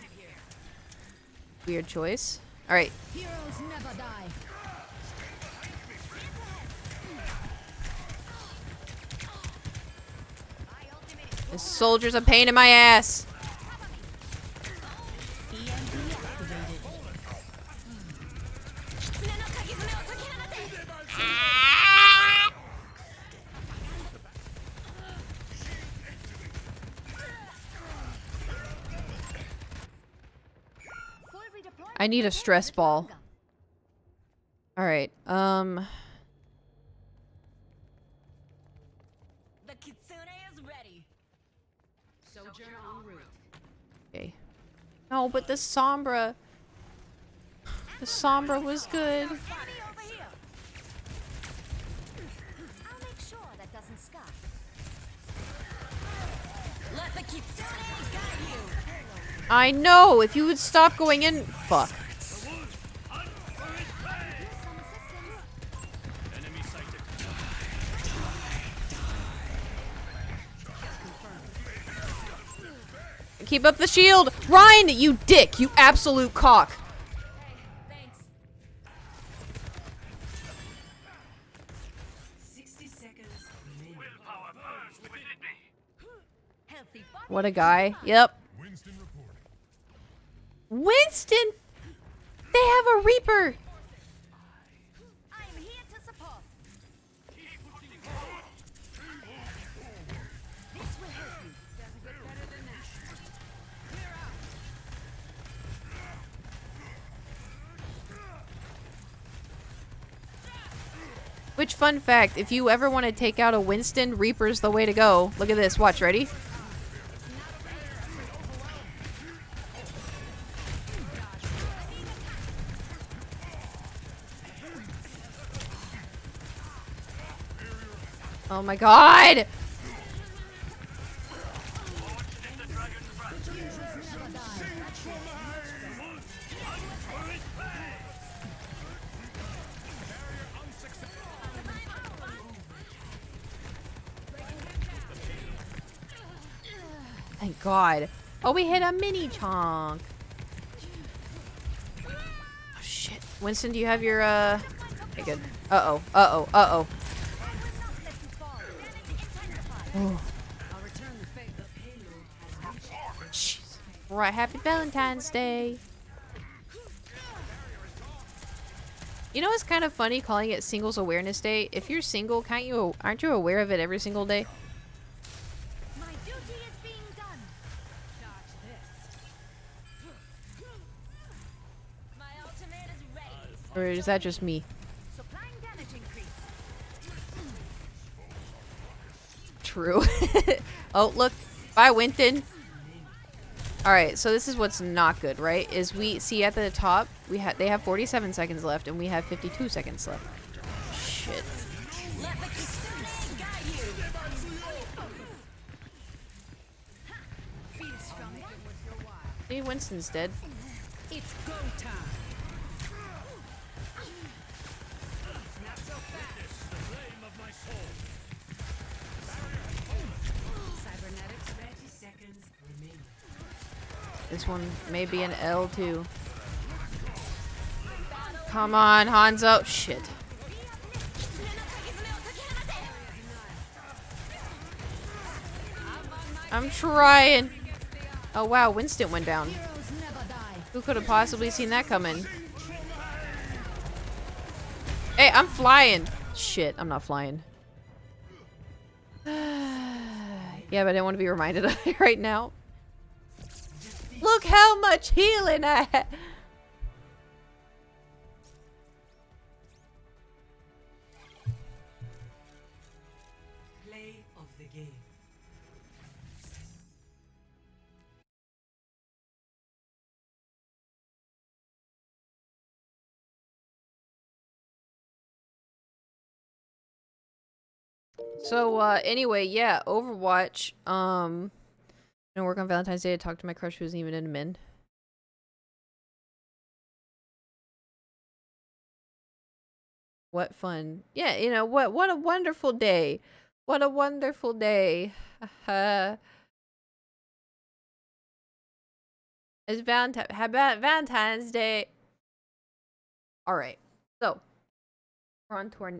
Weird choice. All right. Heroes never die. This soldier's a pain in my ass. I need a stress ball. All right. The kitsune is ready. Soldier en route. Okay. No, but the Sombra. The Sombra was good. I'll make sure that doesn't scar. Let the kitsune guide you. I know. If you would stop going in. Fuck. Keep up the shield! Ryan, you dick! You absolute cock! Thanks. 60 seconds remaining. Healthy body. What a guy. Yep. Winston! They have a Reaper! I'm here to support. This will help you. Doesn't get better than that. Which, fun fact, if you ever want to take out a Winston, Reaper's the way to go. Look at this. Watch. Ready? Oh my God! Thank God. Oh, we hit a mini chonk. Oh, shit. Winston, do you have your, Okay, good. Uh-oh. Uh-oh. Uh-oh. Oh. Jeez. Right, happy Valentine's Day. You know what's kind of funny calling it Singles Awareness Day? If you're single, aren't you aware of it every single day? My duty is being done. Charge this. My ultimate is raised. Or is that just me? Supplying damage increase. True. Oh, look. Bye, Winton. Alright, so this is what's not good, right? Is we see at the top, they have 47 seconds left, and we have 52 seconds left. Shit. Let the Kitsune guide you. Feel stronger. Maybe Winston's dead. It's go time. Not so fast. Cybernetics 30 seconds remaining. This one may be an L too. Come on, Hanzo. Shit. I'm trying. Oh wow, Winston went down. Heroes never die. Who could have possibly seen that coming? Hey, I'm flying. Shit, I'm not flying. Yeah, but I didn't want to be reminded of it right now. Look how much healing I had. Play of the game. So, anyway, yeah, Overwatch, gonna work on Valentine's Day to talk to my crush who isn't even in Min. What fun. Yeah, you know, what a wonderful day. What a wonderful day. It's Valentine's Day. Alright, so, we're on to our...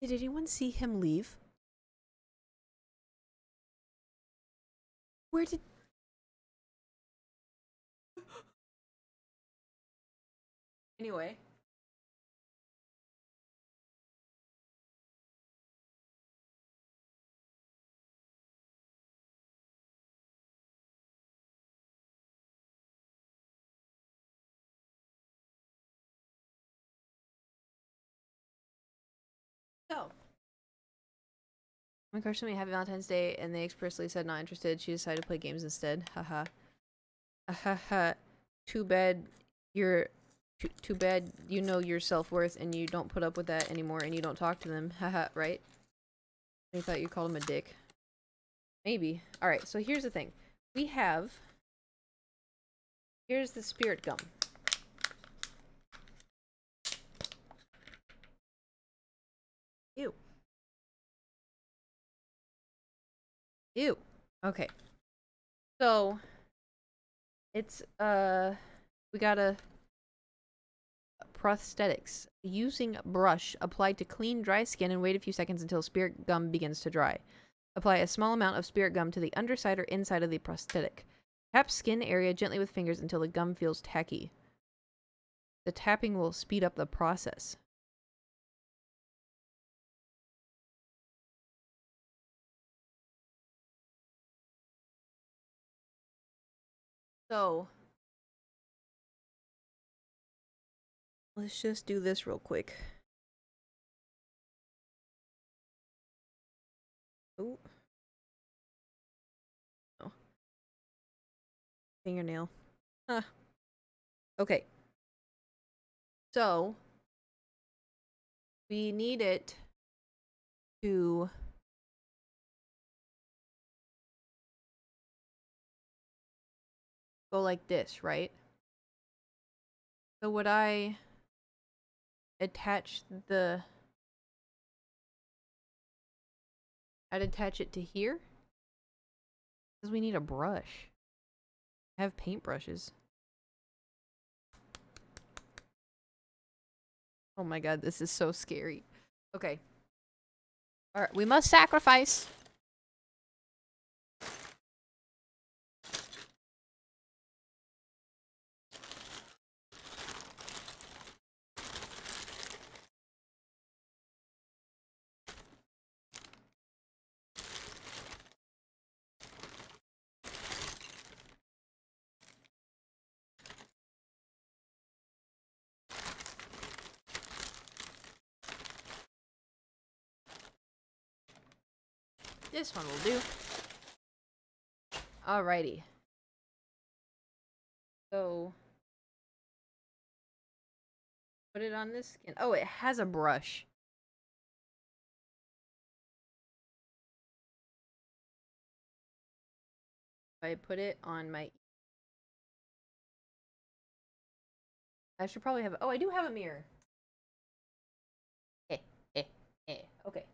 Did anyone see him leave? Where did... Anyway. So. My crush told me happy Valentine's Day and they expressly said not interested. She decided to play games instead. Haha. Haha. Too bad you're... Too bad you know your self-worth and you don't put up with that anymore and you don't talk to them. Haha, right? They thought you called him a dick. Maybe. Alright, so here's the thing. We have... Here's the spirit gum. Ew. Ew. Okay. So... It's, we got a... Prosthetics. Using brush applied to clean dry skin and wait a few seconds until spirit gum begins to dry. Apply a small amount of spirit gum to the underside or inside of the prosthetic. Tap skin area gently with fingers until the gum feels tacky. The tapping will speed up the process. So, let's just do this real quick. Ooh. Oh. Fingernail. Huh. Okay. So, we need it to go like this, right? So would I attach the I'd attach it to here. Because we need a brush. I have paintbrushes. Oh my god, this is so scary. Okay. Alright, we must sacrifice. This one will do. Alrighty. So put it on this skin. Oh, it has a brush. I put it on my... I should probably have... Oh, I do have a mirror. Eh, eh, eh. Okay.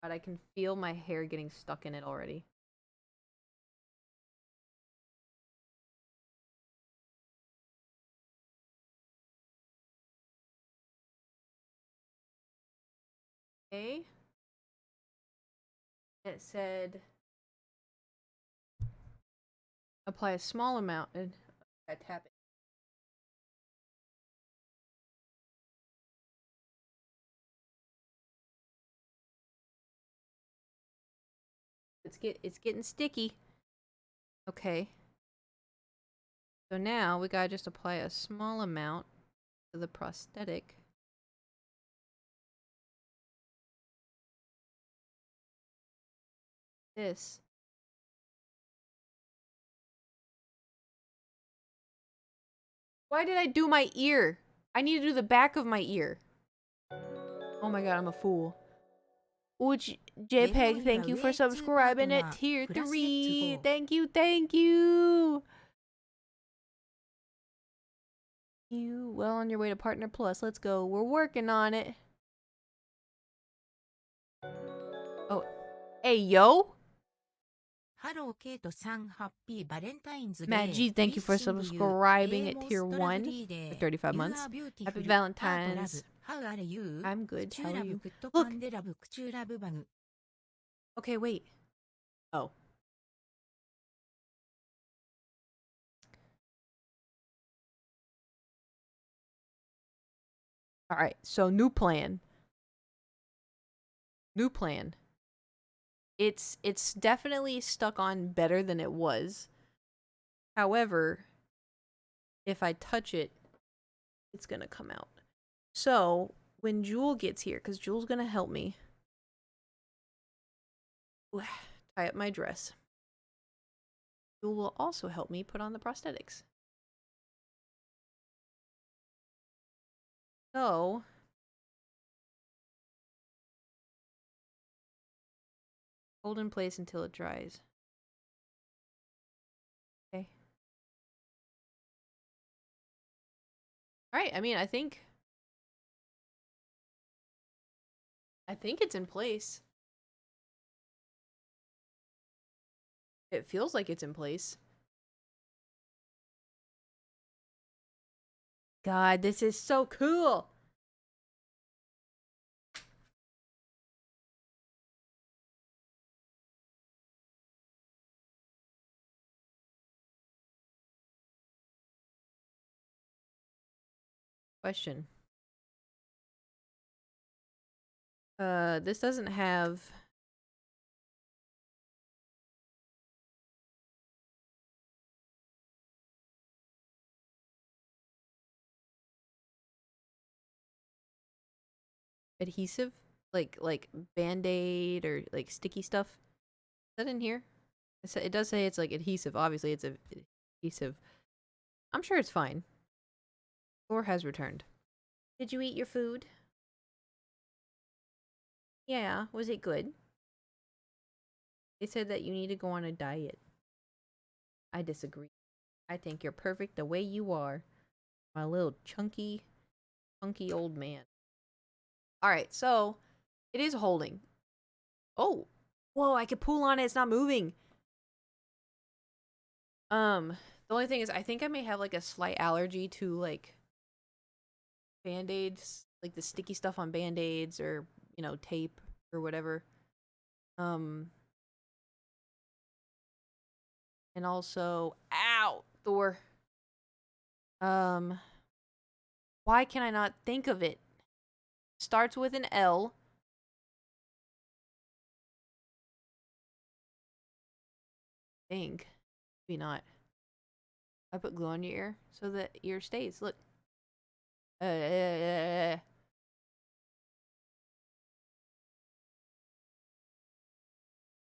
But I can feel my hair getting stuck in it already. Okay. It said apply a small amount and I tap it. It's getting sticky. Okay. So now we gotta just apply a small amount to the prosthetic. This. Why did I do my ear? I need to do the back of my ear. Oh my god, I'm a fool. Uj JPEG, thank you for subscribing at tier 3. Thank you, thank you. You well on your way to Partner Plus. Let's go. We're working on it. Oh, hey yo. Hello, Kate-san. Happy Valentine's Day. Matt G, thank you for subscribing at tier 1 for 35 months. Happy Valentine's. How are you? I'm good. How are you? Look. Okay, wait. Oh. Alright, so new plan. New plan. It's definitely stuck on better than it was. However, if I touch it, it's gonna come out. So, when Jewel gets here, because Jewel's gonna help me tie up my dress, Jewel will also help me put on the prosthetics. So, hold in place until it dries. Okay. Alright, I mean, I think it's in place. It feels like it's in place. God, this is so cool! Question. This doesn't have... adhesive? Like Band-Aid or like sticky stuff? Is that in here? It does say it's like adhesive. Obviously, it's adhesive. I'm sure it's fine. Or has returned. Did you eat your food? Yeah, was it good? They said that you need to go on a diet. I disagree. I think you're perfect the way you are. My little chunky old man. Alright, so it is holding. Oh. Whoa, I can pull on it, it's not moving. The only thing is I think I may have like a slight allergy to like band-aids, like the sticky stuff on band-aids or, you know, tape or whatever. And also, ow, Thor. Why can I not think of it? Starts with an L. Think. Maybe not. I put glue on your ear so that ear stays. Look. The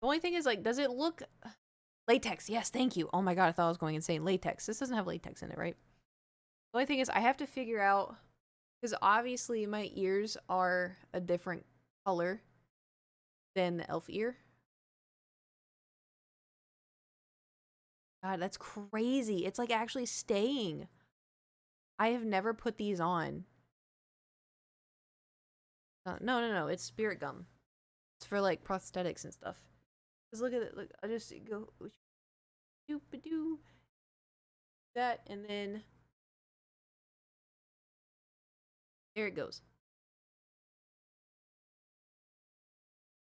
only thing is, like, does it look... Latex, yes, thank you. Oh my god, I thought I was going insane. Latex. This doesn't have latex in it, right? The only thing is, I have to figure out... Because obviously my ears are a different color than the elf ear. God, that's crazy. It's like actually staying. I have never put these on. No. It's spirit gum. It's for like prosthetics and stuff. Cause look at it. Look, I just go do that, and then there it goes.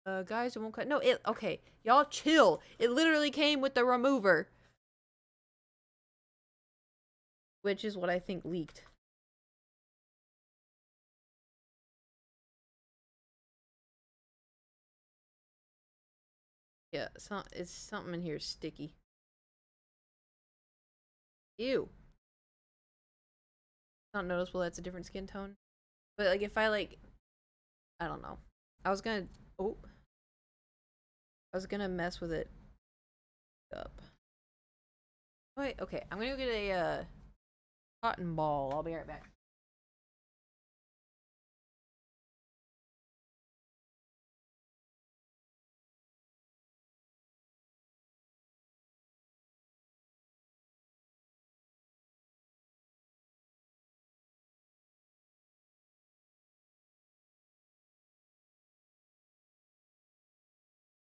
Guys, it won't cut. No, it okay. Y'all chill. It literally came with the remover, which is what I think leaked. Yeah, it's something in here sticky. Ew. Not noticeable that's a different skin tone. But like if I like I don't know. I was gonna mess with it up. Wait, okay. I'm gonna go get a cotton ball. I'll be right back.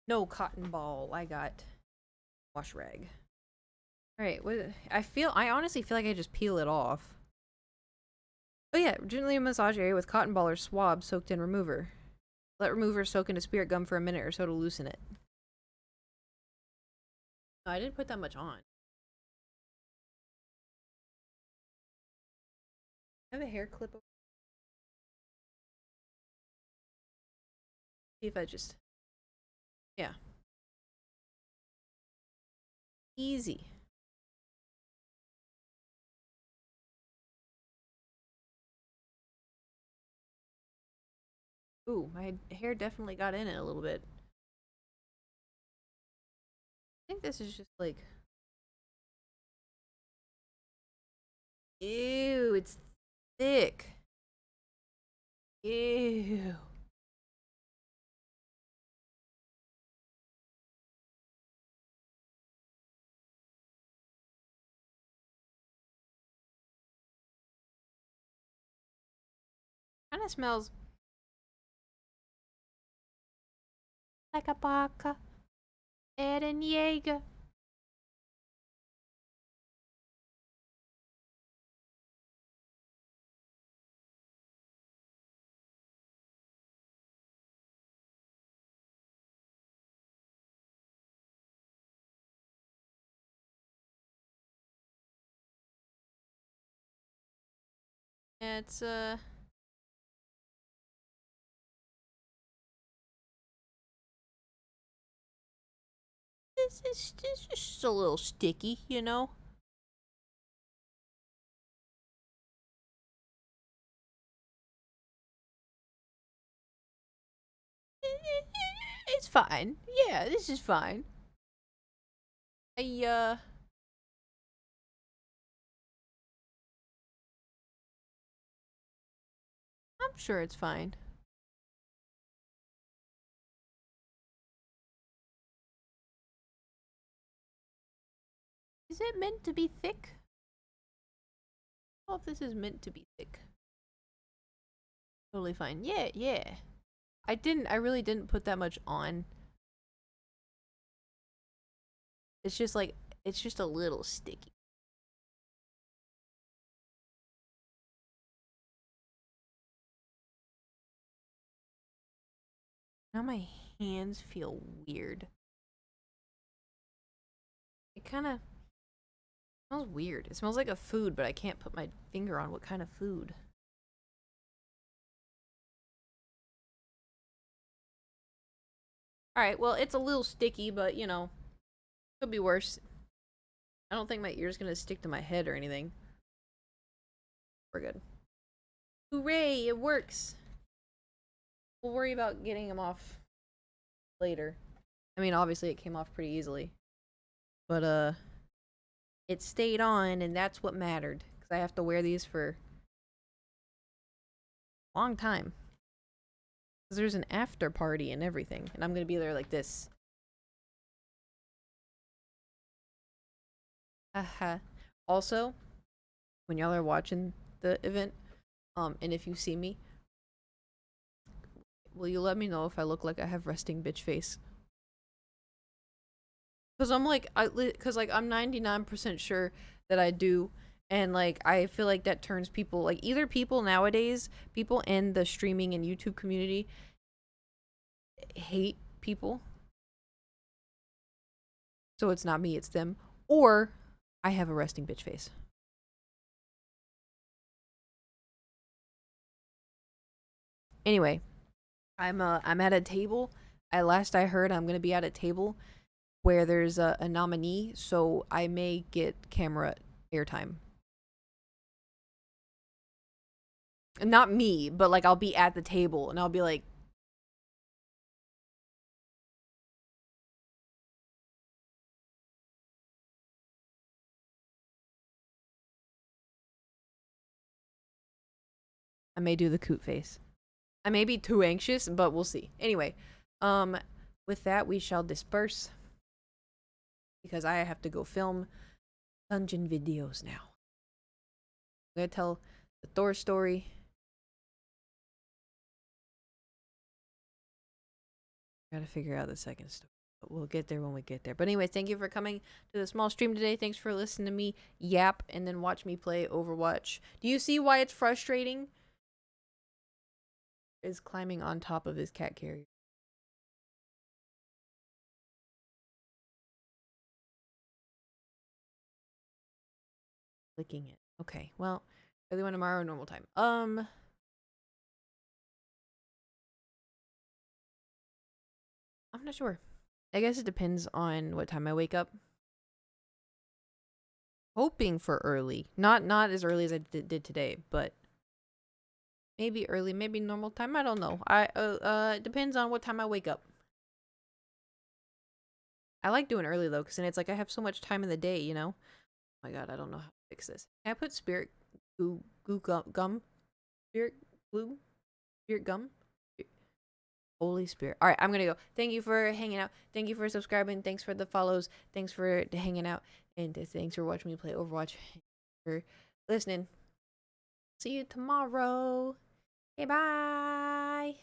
No cotton ball. I got wash rag. Alright, I honestly feel like I just peel it off. Oh yeah, gently massage area with cotton ball or swab soaked in remover. Let remover soak into spirit gum for a minute or so to loosen it. Oh, I didn't put that much on. I have a hair clip. See if I just... Yeah. Easy. Ooh, my hair definitely got in it a little bit. I think this is just like... Ew, it's thick. Ew. Kinda smells like a baka. Eren Jaeger. It's this is just a little sticky, you know? It's fine. Yeah, this is fine. I'm sure it's fine. Is it meant to be thick? I don't know if this is meant to be thick. Totally fine. Yeah, yeah. I really didn't put that much on. It's just like, it's just a little sticky. Now my hands feel weird. It kind of smells weird. It smells like a food, but I can't put my finger on what kind of food. Alright, well, it's a little sticky, but, you know, could be worse. I don't think my ear's gonna stick to my head or anything. We're good. Hooray, it works! We'll worry about getting them off later. I mean, obviously it came off pretty easily. But, it stayed on, and that's what mattered. Because I have to wear these for a long time. Because there's an after party and everything. And I'm gonna be there like this. Haha. Also, when y'all are watching the event, and if you see me, will you let me know if I look like I have resting bitch face? Cause I'm like, I'm 99% sure that I do, and like I feel like that turns people, like either people nowadays, people in the streaming and YouTube community hate people, so it's not me, it's them, or I have a resting bitch face. Anyway, I'm at a table. Last I heard, I'm gonna be at a table where there's a nominee, so I may get camera airtime. Not me, but like I'll be at the table and I'll be like, I may do the coot face. I may be too anxious, but we'll see. Anyway, with that, we shall disperse because I have to go film dungeon videos now. I'm gonna tell the Thor story. Gotta figure out the second story. But we'll get there when we get there. But anyway, thank you for coming to the small stream today. Thanks for listening to me yap and then watch me play Overwatch. Do you see why it's frustrating? Is climbing on top of his cat carrier. Clicking it. Okay, well, early one tomorrow, normal time. I'm not sure. I guess it depends on what time I wake up. Hoping for early. Not as early as I did today, but maybe early, maybe normal time. I don't know. It depends on what time I wake up. I like doing early though, because then it's like I have so much time in the day, you know? Oh my god, I don't know how to fix this. Can I put spirit gum? Spirit glue? Spirit gum? Holy Spirit. All right, I'm going to go. Thank you for hanging out. Thank you for subscribing. Thanks for the follows. Thanks for hanging out. And thanks for watching me play Overwatch. For listening. See you tomorrow. Okay, bye.